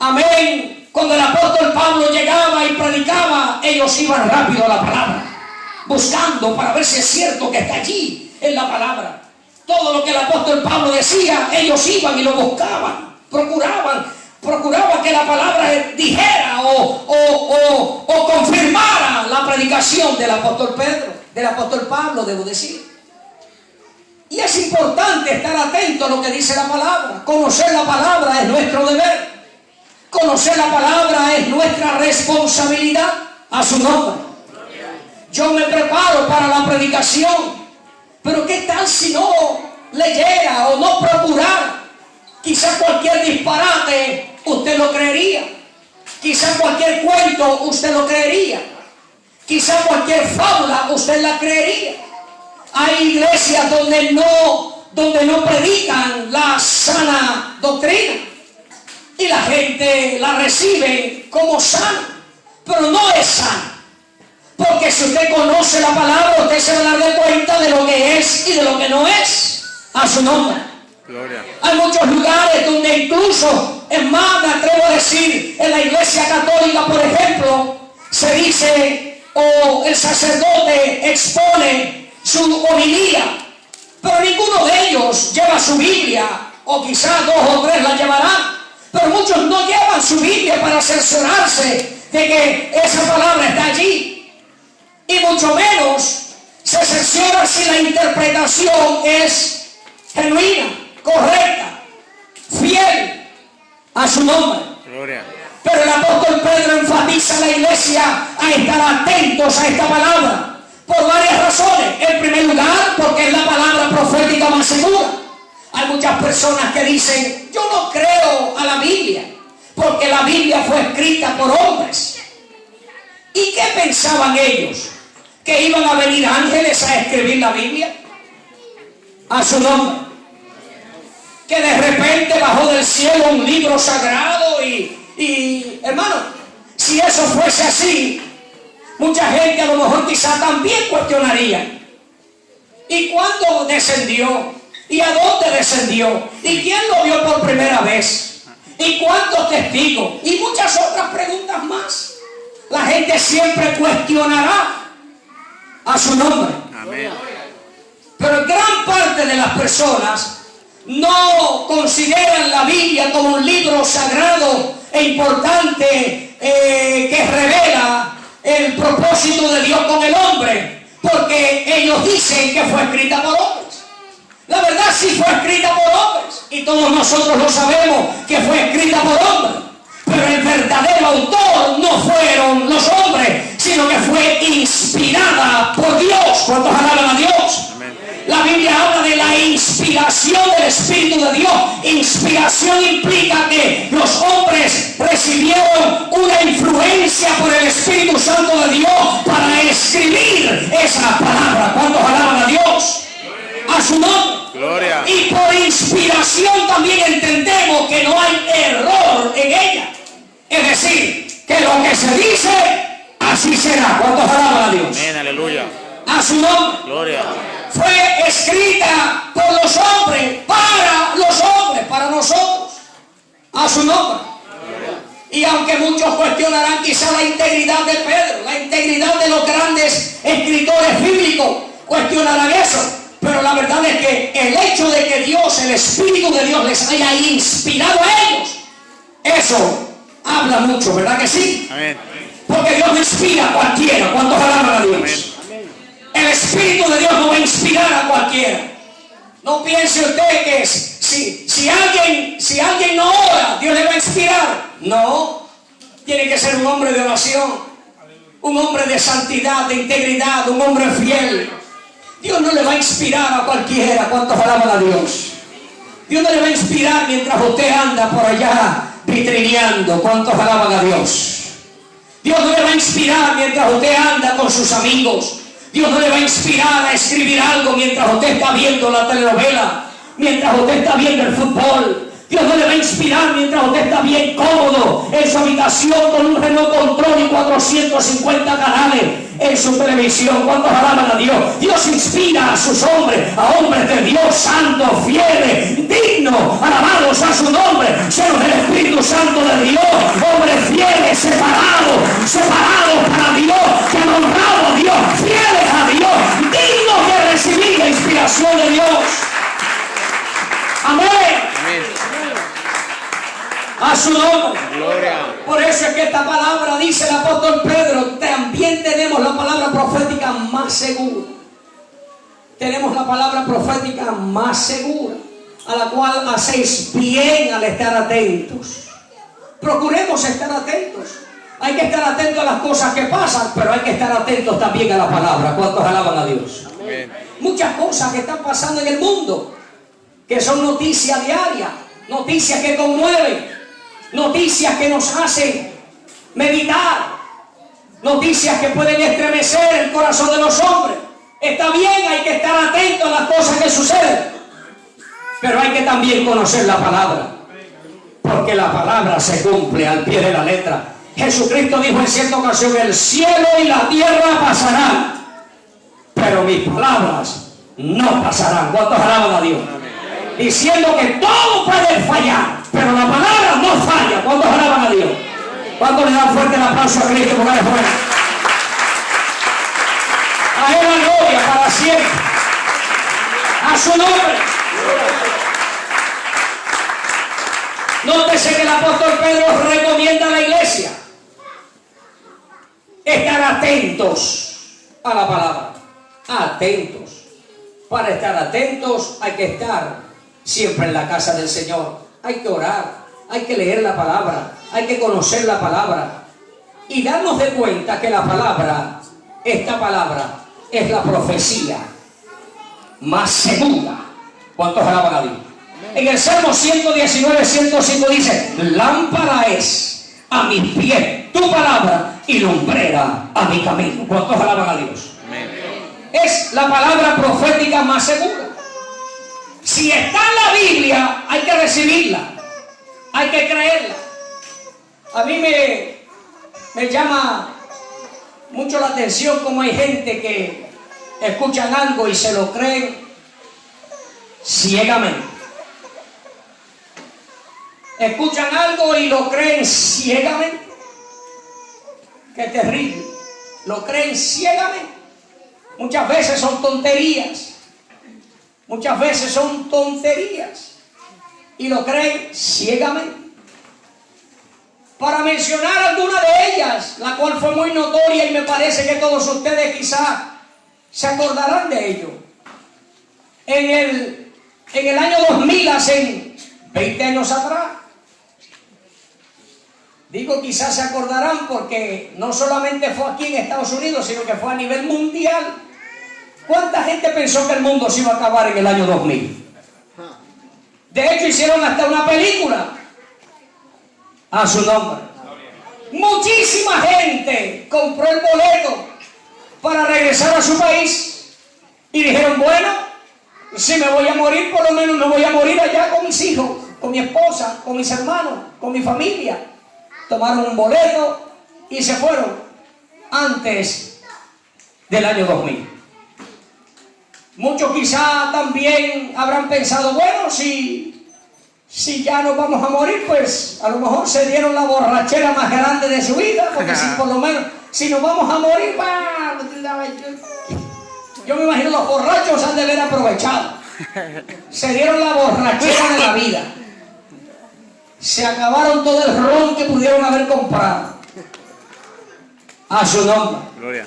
amén, cuando el apóstol Pablo llegaba y predicaba, ellos iban rápido a la palabra. buscando para ver si es cierto que está allí en la palabra. Todo lo que el apóstol Pablo decía, ellos iban y lo buscaban, procuraban que la palabra dijera o confirmara la predicación del apóstol Pedro, del apóstol Pablo, debo decir. Y es importante estar atento a lo que dice la palabra. Conocer la palabra es nuestro deber. Conocer la palabra es nuestra responsabilidad. A su nombre. Yo me preparo para la predicación, pero ¿qué tal si no leyera o no procurara? Quizá cualquier disparate usted lo creería. Quizá cualquier cuento usted lo creería. Quizá cualquier fábula usted la creería. Hay iglesias donde no predican la sana doctrina y la gente la recibe como sana, pero no es sana. Porque si usted conoce la palabra, usted se va a dar de cuenta de lo que es y de lo que no es. A su nombre. Gloria. Hay muchos lugares donde incluso, es más, me atrevo a decir, en la iglesia católica, por ejemplo, se dice o el sacerdote expone su homilía, pero ninguno de ellos lleva su Biblia, o quizás 2 o 3 la llevarán, pero muchos no llevan su Biblia para cerciorarse de que esa palabra está allí, y mucho menos se cerciora si la interpretación es genuina, correcta, fiel a su nombre. Gloria. Pero el apóstol Pedro enfatiza a la iglesia a estar atentos a esta palabra por varias razones. En primer lugar, porque es la palabra profética más segura. Hay muchas personas que dicen, yo no creo a la Biblia, porque la Biblia fue escrita por hombres. ¿Y qué pensaban ellos? ¿Que iban a venir ángeles a escribir la Biblia? A su nombre. Que de repente bajó del cielo un libro sagrado y hermano, si eso fuese así, mucha gente a lo mejor quizá también cuestionaría. ¿Y cuándo descendió? ¿Y a dónde descendió? ¿Y quién lo vio por primera vez? ¿Y cuántos testigos? Y muchas otras preguntas más. La gente siempre cuestionará a su nombre. Amén. Pero gran parte de las personas no consideran la Biblia como un libro sagrado e importante que revela el propósito de Dios con el hombre, porque ellos dicen que fue escrita por hombres. La verdad sí fue escrita por hombres, y todos nosotros lo sabemos que fue escrita por hombres, pero el verdadero autor no fueron los hombres, sino que fue inspirada por Dios. ¿Cuántos alaban a Dios? Amén. La Biblia habla de la inspiración del Espíritu de Dios. Inspiración implica que los hombres recibieron una influencia por el Espíritu Santo de Dios para escribir esa palabra. ¿Cuántos alaban a Dios? A su nombre. Gloria. Y por inspiración también entendemos que no hay error en ella. Es decir, que lo que se dice, así será. ¿Cuántos alaban a Dios? Amén, aleluya. A su nombre. Gloria. Fue escrita por los hombres, para nosotros, a su nombre. Y aunque muchos cuestionarán quizá la integridad de Pedro, la integridad de los grandes escritores bíblicos, cuestionarán eso, pero la verdad es que el hecho de que Dios, el Espíritu de Dios les haya inspirado a ellos, eso habla mucho, ¿verdad que sí? Amén. Porque Dios no inspira a cualquiera. ¿Cuántos alaban a Dios? Amén. El Espíritu de Dios no va a inspirar a cualquiera. No piense usted que si alguien no ora, Dios le va a inspirar. No. Tiene que ser un hombre de oración, un hombre de santidad, de integridad, un hombre fiel. Dios no le va a inspirar a cualquiera. ¿Cuántos alaban a Dios? Dios no le va a inspirar mientras usted anda por allá vitrineando. ¿Cuántos alaban a Dios? Dios no le va a inspirar mientras usted anda con sus amigos. Dios no le va a inspirar a escribir algo mientras usted está viendo la telenovela, mientras usted está viendo el fútbol. Dios no le va a inspirar mientras usted está bien cómodo en su habitación con un Renault Control y 450 canales en su televisión. ¿Cuántos alaban a Dios? Dios inspira a sus hombres, a hombres de Dios, santos, fieles, dignos, alabados a su nombre, llenos del Espíritu Santo de Dios, hombres fieles, separados para Dios, que han honrado a Dios, fieles a favor de Dios. Amén. Amén. A su nombre. Gloria. Por eso es que esta palabra, dice el apóstol Pedro, también tenemos la palabra profética más segura. Tenemos la palabra profética más segura, a la cual hacéis bien al estar atentos. Procuremos estar atentos. Hay que estar atentos a las cosas que pasan, pero hay que estar atentos también a la palabra. ¿Cuántos alaban a Dios? Amén. Muchas cosas que están pasando en el mundo, que son noticias diarias, noticias que conmueven, noticias que nos hacen meditar, noticias que pueden estremecer el corazón de los hombres. Está bien, hay que estar atento a las cosas que suceden, pero hay que también conocer la palabra, porque la palabra se cumple al pie de la letra. Jesucristo dijo en cierta ocasión: el cielo y la tierra pasarán, pero mis palabras no pasarán. ¿Cuántos alaban a Dios? Diciendo que todo puede fallar, pero la palabra no falla. ¿Cuántos alaban a Dios? ¿Cuántos le dan fuerte el aplauso a Cristo porque es bueno? A Él la gloria para siempre. A su nombre. Nótese que el apóstol Pedro recomienda a la iglesia estar atentos a la palabra. Atentos. Para estar atentos hay que estar siempre en la casa del Señor. Hay que orar, hay que leer la palabra, hay que conocer la palabra y darnos de cuenta que la palabra, esta palabra, es la profecía más segura. ¿Cuántos alaban a Dios? En el Salmo 119, 105 dice: lámpara es a mis pies tu palabra y lumbrera a mi camino. ¿Cuántos alaban a Dios? Amén. Es la palabra profética más segura. Si está en la Biblia, hay que recibirla, hay que creerla. A mí me llama mucho la atención cómo hay gente que escuchan algo y se lo creen ciegamente. Escuchan algo y lo creen ciegamente. Qué terrible. Lo creen ciegamente. Muchas veces son tonterías. Muchas veces son tonterías. Y lo creen ciegamente. Para mencionar alguna de ellas, la cual fue muy notoria y me parece que todos ustedes quizás se acordarán de ello. En el año 2000, hace 20 años atrás, digo quizás se acordarán porque no solamente fue aquí en Estados Unidos, sino que fue a nivel mundial. ¿Cuánta gente pensó que el mundo se iba a acabar en el año 2000? De hecho, hicieron hasta una película a su nombre. Muchísima gente compró el boleto para regresar a su país y dijeron: bueno, si me voy a morir, por lo menos me voy a morir allá con mis hijos, con mi esposa, con mis hermanos, con mi familia. Tomaron un boleto y se fueron antes del año 2000. Muchos quizá también habrán pensado: bueno, si ya nos vamos a morir, pues a lo mejor se dieron la borrachera más grande de su vida, porque si por lo menos, si nos vamos a morir, yo me imagino los borrachos han de haber aprovechado. Se dieron la borrachera de la vida. Se acabaron todo el ron que pudieron haber comprado. A su nombre. Gloria.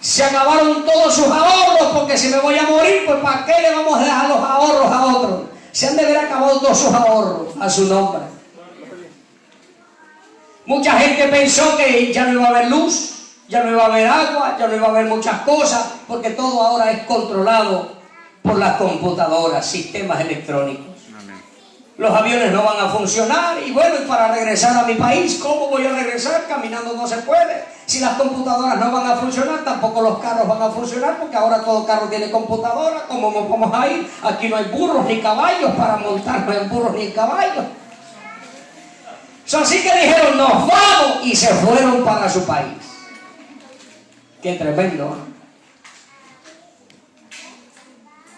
Se acabaron todos sus ahorros, porque si me voy a morir, pues ¿para qué le vamos a dejar los ahorros a otros? Se han de haber acabado todos sus ahorros. A su nombre. Mucha gente pensó que ya no iba a haber luz, ya no iba a haber agua, ya no iba a haber muchas cosas, porque todo ahora es controlado por las computadoras, sistemas electrónicos. Los aviones no van a funcionar y bueno, y para regresar a mi país, ¿cómo voy a regresar? Caminando no se puede. Si las computadoras no van a funcionar, tampoco los carros van a funcionar, porque ahora todo carro tiene computadora. ¿Cómo nos vamos a ir? Aquí no hay burros ni caballos para montar, no hay burros ni caballos. Así que dijeron: nos vamos, y se fueron para su país. Qué tremendo, ¿eh?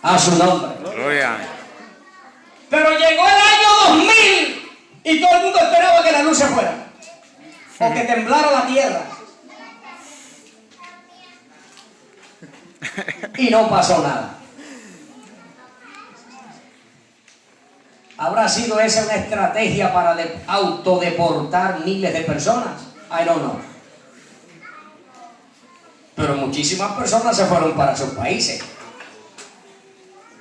A su nombre. Gloria. Pero llegó el año 2000 y todo el mundo esperaba que la luz se fuera o que temblara la tierra. Y no pasó nada. ¿Habrá sido esa una estrategia para autodeportar miles de personas? I don't know. Pero muchísimas personas se fueron para sus países.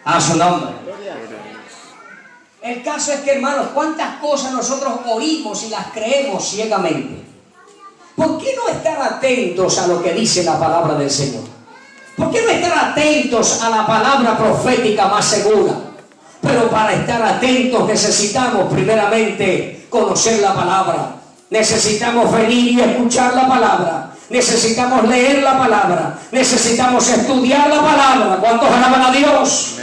A su nombre. El caso es que, hermanos, cuántas cosas nosotros oímos y las creemos ciegamente. ¿Por qué no estar atentos a lo que dice la palabra del Señor? ¿Por qué no estar atentos a la palabra profética más segura? Pero para estar atentos necesitamos primeramente conocer la palabra. Necesitamos venir y escuchar la palabra. Necesitamos leer la palabra. Necesitamos estudiar la palabra. ¿Cuántos alaban a Dios?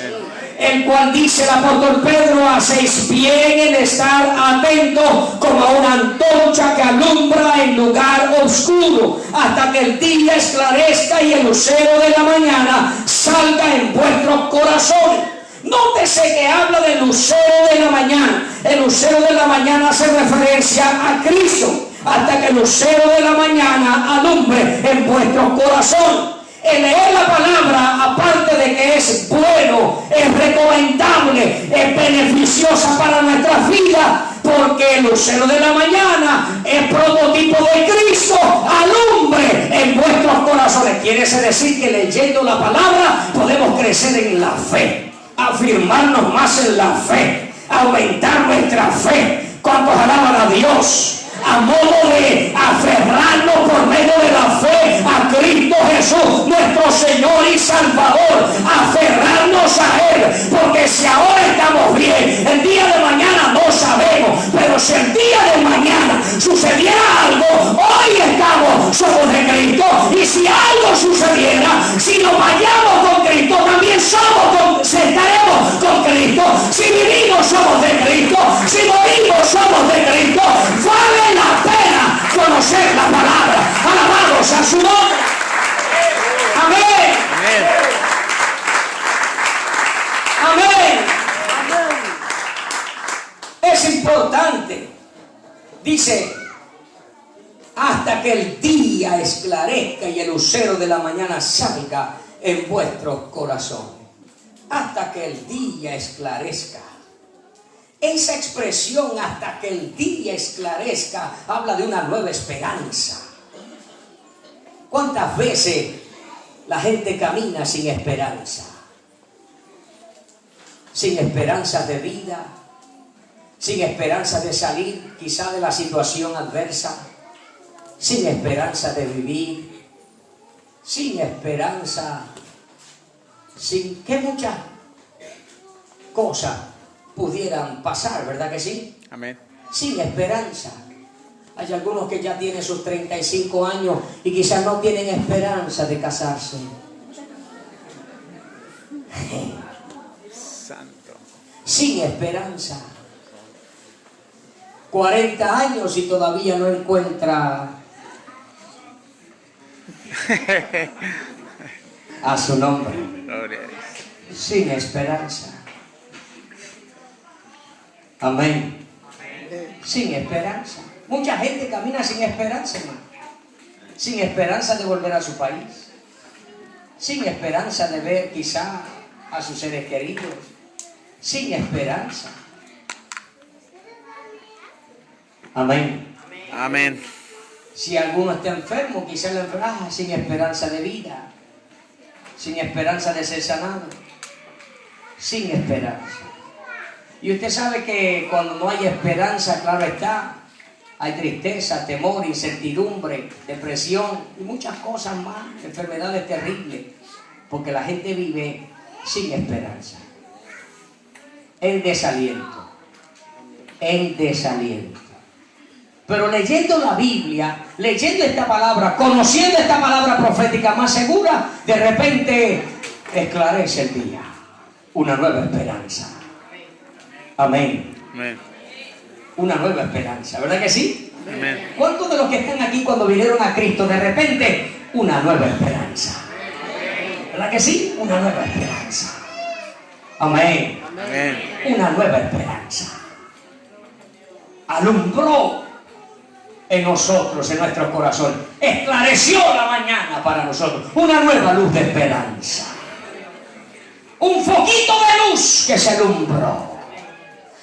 El cual dice el apóstol Pedro: hacéis bien en estar atentos como a una antorcha que alumbra en lugar oscuro, hasta que el día esclarezca y el lucero de la mañana salga en vuestros corazones. Nótese que habla del lucero de la mañana. El lucero de la mañana hace referencia a Cristo. Hasta que el lucero de la mañana alumbre en vuestros corazones. El leer la palabra, aparte de que es bueno, es recomendable, es beneficiosa para nuestras vidas, porque el lucero de la mañana es prototipo de Cristo, alumbre en vuestros corazones. Quiere decir que leyendo la palabra podemos crecer en la fe, afirmarnos más en la fe, aumentar nuestra fe. ¿Cuántos alaban a Dios? A modo de aferrarnos por medio de la fe a Cristo Jesús, nuestro Señor y Salvador. Aferrarnos a Él, porque si ahora estamos bien, el día de mañana no sabemos, pero si el día de mañana sucediera algo, hoy somos de Cristo, y si algo sucediera, si nos vayamos con Cristo, también estaremos con Cristo. Si vivimos, somos de Cristo. Si morimos, somos de Cristo. Vale la pena conocer la palabra. Alabados a su nombre. Amén. Amén. Es importante. Dice: hasta que el día esclarezca y el lucero de la mañana salga en vuestros corazones. Hasta que el día esclarezca. Esa expresión, hasta que el día esclarezca, habla de una nueva esperanza. ¿Cuántas veces la gente camina sin esperanza? Sin esperanza de vida, sin esperanza de salir quizá de la situación adversa, sin esperanza de vivir, sin esperanza, sin que muchas cosas pudieran pasar, ¿verdad que sí? Amén. Sin esperanza. Hay algunos que ya tienen sus 35 años y quizás no tienen esperanza de casarse. Santo. Sin esperanza. 40 años y todavía no encuentra a su nombre. Gloria a Dios. Sin esperanza. Amén. Sin esperanza. Mucha gente camina sin esperanza, hermano. Sin esperanza de volver a su país. Sin esperanza de ver quizá a sus seres queridos. Sin esperanza. Amén. Amén. Si alguno está enfermo, quizá la enfermedad, sin esperanza de vida. Sin esperanza de ser sanado. Sin esperanza. Y usted sabe que cuando no hay esperanza, claro está, hay tristeza, temor, incertidumbre, depresión y muchas cosas más, enfermedades terribles, porque la gente vive sin esperanza, en desaliento, en desaliento. Pero leyendo la Biblia, leyendo esta palabra, conociendo esta palabra profética más segura, de repente esclarece el día, una nueva esperanza. Amén. Amén. Una nueva esperanza, ¿verdad que sí? Amén. ¿Cuántos de los que están aquí cuando vinieron a Cristo, de repente, una nueva esperanza? ¿Verdad que sí? Una nueva esperanza. Amén. Amén. Una nueva esperanza. Alumbró en nosotros, en nuestros corazones. Esclareció la mañana para nosotros. Una nueva luz de esperanza. Un foquito de luz que se alumbró.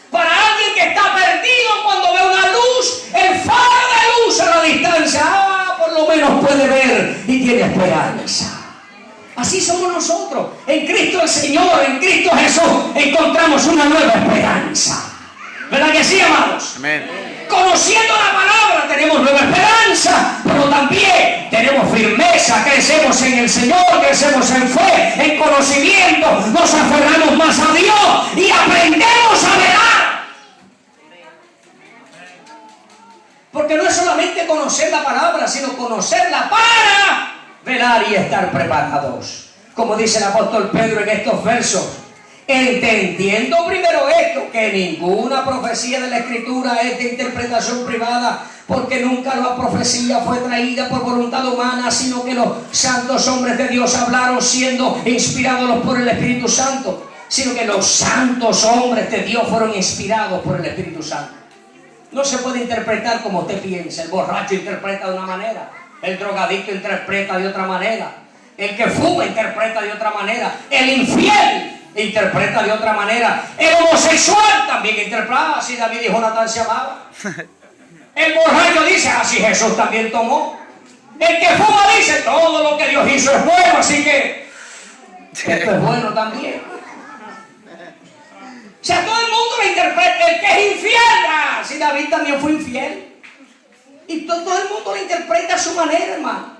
Para alguien que está perdido cuando ve una luz, el faro de luz a la distancia, por lo menos puede ver y tiene esperanza. Así somos nosotros. En Cristo el Señor, en Cristo Jesús, encontramos una nueva esperanza. ¿Verdad que sí, amados? Amén. Conociendo la palabra tenemos nueva esperanza, pero también tenemos firmeza, crecemos en el Señor, crecemos en fe, en conocimiento, nos aferramos más a Dios y aprendemos a velar. Porque no es solamente conocer la palabra, sino conocerla para velar y estar preparados. Como dice el apóstol Pedro en estos versos, entendiendo primero esto, que ninguna profecía de la Escritura es de interpretación privada, porque nunca la profecía fue traída por voluntad humana, sino que los santos hombres de Dios hablaron siendo inspirados por el Espíritu Santo, sino que los santos hombres de Dios fueron inspirados por el Espíritu Santo. No se puede interpretar como usted piensa. El borracho interpreta de una manera, el drogadicto interpreta de otra manera, el que fuma interpreta de otra manera, el infiel interpreta de otra manera, el homosexual también interpreta. Así David y Jonatán se amaban. El borracho dice, así Jesús también tomó. El que fuma dice, todo lo que Dios hizo es bueno, así que esto es bueno también. O sea, todo el mundo lo interpreta. El que es infiel, así David también fue infiel. Y todo el mundo lo interpreta a su manera, hermano.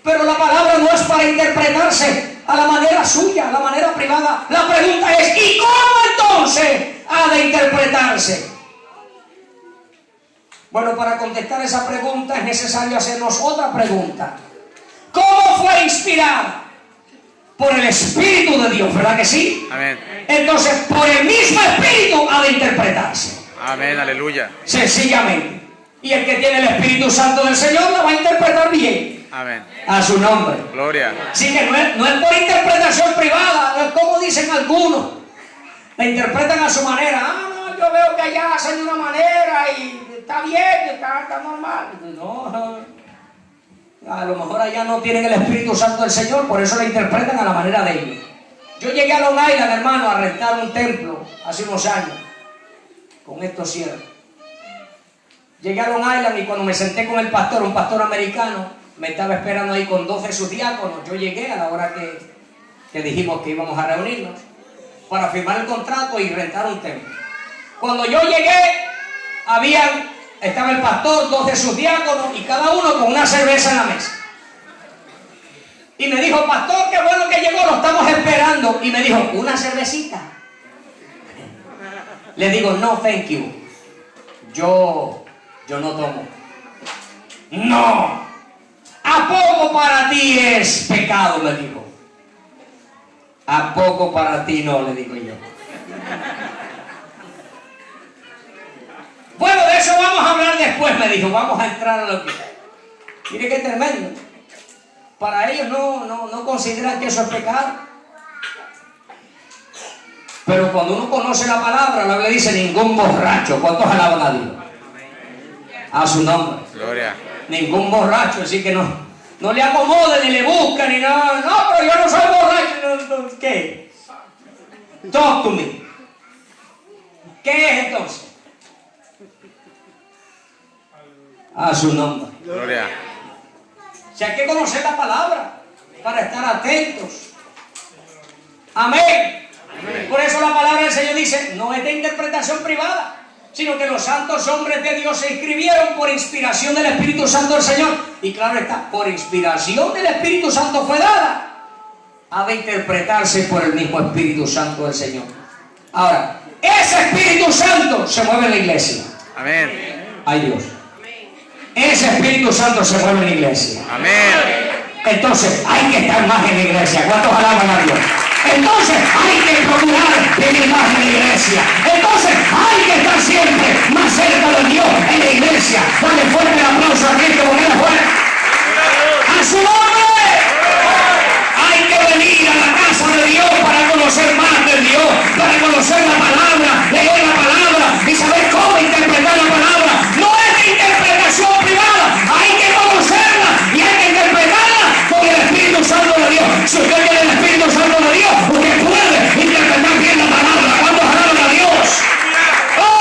Pero la palabra no es para interpretarse a la manera suya, a la manera privada. La pregunta es, ¿y cómo entonces ha de interpretarse? Bueno, para contestar esa pregunta es necesario hacernos otra pregunta. ¿Cómo fue inspirada? Por el Espíritu de Dios, ¿verdad que sí? Amén. Entonces, por el mismo Espíritu ha de interpretarse. Amén, aleluya. Sencillamente. Y el que tiene el Espíritu Santo del Señor la va a interpretar bien. Amén. A su nombre. Gloria. Así que no es por interpretación privada, no es como dicen algunos. La interpretan a su manera. No, yo veo que allá hacen de una manera y está bien, está normal. No. A lo mejor allá no tienen el Espíritu Santo del Señor, por eso la interpretan a la manera de ellos. Yo llegué a Long Island, hermano, a rentar un templo hace unos años. Con esto cierro. Llegué a Long Island y cuando me senté con el pastor, un pastor americano, me estaba esperando ahí con 12 de sus diáconos. Yo llegué a la hora que dijimos que íbamos a reunirnos para firmar el contrato y rentar un templo. Cuando yo llegué, estaba el pastor, 12 de sus diáconos y cada uno con una cerveza en la mesa. Y me dijo, pastor, qué bueno que llegó, lo estamos esperando. Y me dijo, ¿una cervecita? Le digo, no, thank you. Yo no tomo. No. ¿A poco para ti es pecado? Me dijo. ¿A poco para ti no? Le digo yo. Bueno, de eso vamos a hablar después, me dijo. Vamos a entrar a lo que... Mire qué tremendo. Para ellos no consideran que eso es pecado. Pero cuando uno conoce la palabra, la Biblia dice ningún borracho. ¿Cuántos alaban a Dios? A su nombre. Gloria. Ningún borracho, así que no le acomoden ni le buscan ni nada. No, pero yo no soy borracho. ¿Qué? Talk to me. ¿Qué es entonces? A su nombre. Gloria. O sea, hay que conocer la palabra para estar atentos. Amén. Por eso la palabra del Señor dice, no es de interpretación privada, sino que los santos hombres de Dios se escribieron por inspiración del Espíritu Santo del Señor. Y claro está, por inspiración del Espíritu Santo fue dada. Ha de interpretarse por el mismo Espíritu Santo del Señor. Ahora, ese Espíritu Santo se mueve en la iglesia. Amén. Ay Dios. Ese Espíritu Santo se mueve en la iglesia. Amén. Entonces hay que estar más en la iglesia. ¿Cuántos alaban a Dios? Entonces hay que procurar vivir más en la iglesia. Entonces hay que estar siempre más cerca de Dios en la iglesia. Dale fuerte el aplauso a Cristo, porque Él es bueno. ¡A su nombre! Hay que venir a la casa de Dios para conocer más de Dios, para conocer la palabra, leer la palabra y saber cómo interpretar la palabra. No es de interpretación privada, hay que conocerla y hay que interpretarla con el Espíritu Santo de Dios. Si usted tiene el Espíritu Santo de Dios, usted puede interpretar bien la palabra. ¿Cuántos alaban a Dios? ¡Oh!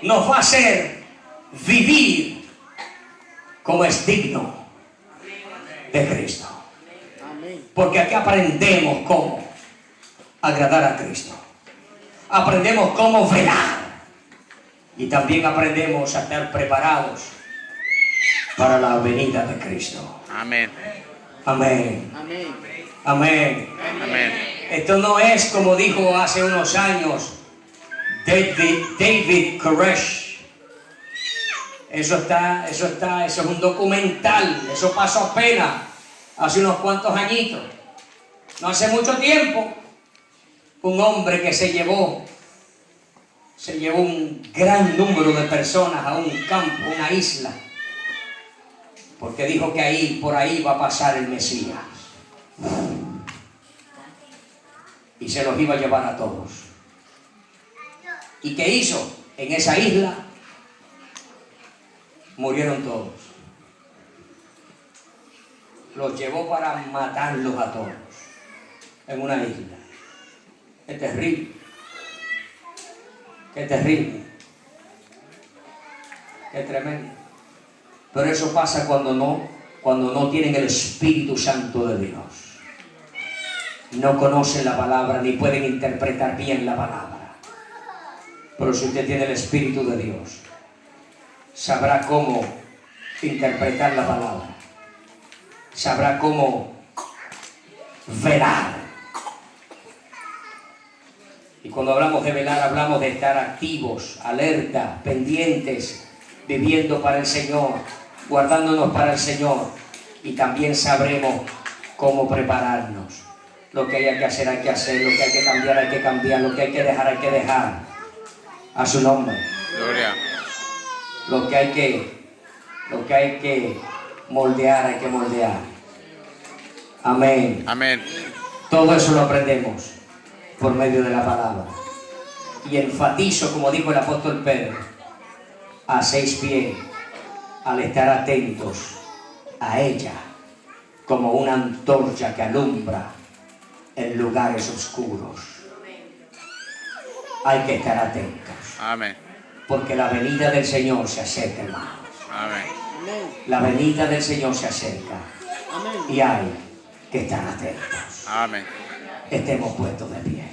nos va a hacer vivir como es digno de Cristo. Porque aquí aprendemos cómo agradar a Cristo. Aprendemos cómo velar. Y también aprendemos a estar preparados para la venida de Cristo. Amén. Amén. Amén. Amén. Amén. Esto no es como dijo hace unos años David Koresh. Eso es un documental. Eso pasó apenas hace unos cuantos añitos. No hace mucho tiempo. Un hombre que se llevó un gran número de personas a un campo, una isla, porque dijo que por ahí va a pasar el Mesías. Y se los iba a llevar a todos. ¿Y qué hizo? En esa isla murieron todos. Los llevó para matarlos a todos en una isla. Es terrible. Qué terrible. Qué tremendo. Pero eso pasa cuando no tienen el Espíritu Santo de Dios. No conocen la palabra ni pueden interpretar bien la palabra. Pero si usted tiene el Espíritu de Dios, sabrá cómo interpretar la palabra. Sabrá cómo velar. Y cuando hablamos de velar, hablamos de estar activos, alerta, pendientes, viviendo para el Señor, guardándonos para el Señor. Y también sabremos cómo prepararnos. Lo que haya que hacer, hay que hacer. Lo que hay que cambiar, hay que cambiar. Lo que hay que dejar, hay que dejar. A su nombre. Gloria. Lo que hay que moldear, hay que moldear. Amén. Amén. Todo eso lo aprendemos por medio de la palabra. Y enfatizo, como dijo el apóstol Pedro, hacéis bien al estar atentos a ella como una antorcha que alumbra en lugares oscuros. Hay que estar atentos. Amén. Porque la venida del Señor se acerca, hermanos. Amén. La venida del Señor se acerca. Y hay que estar atentos. Amén. Estemos puestos de pie.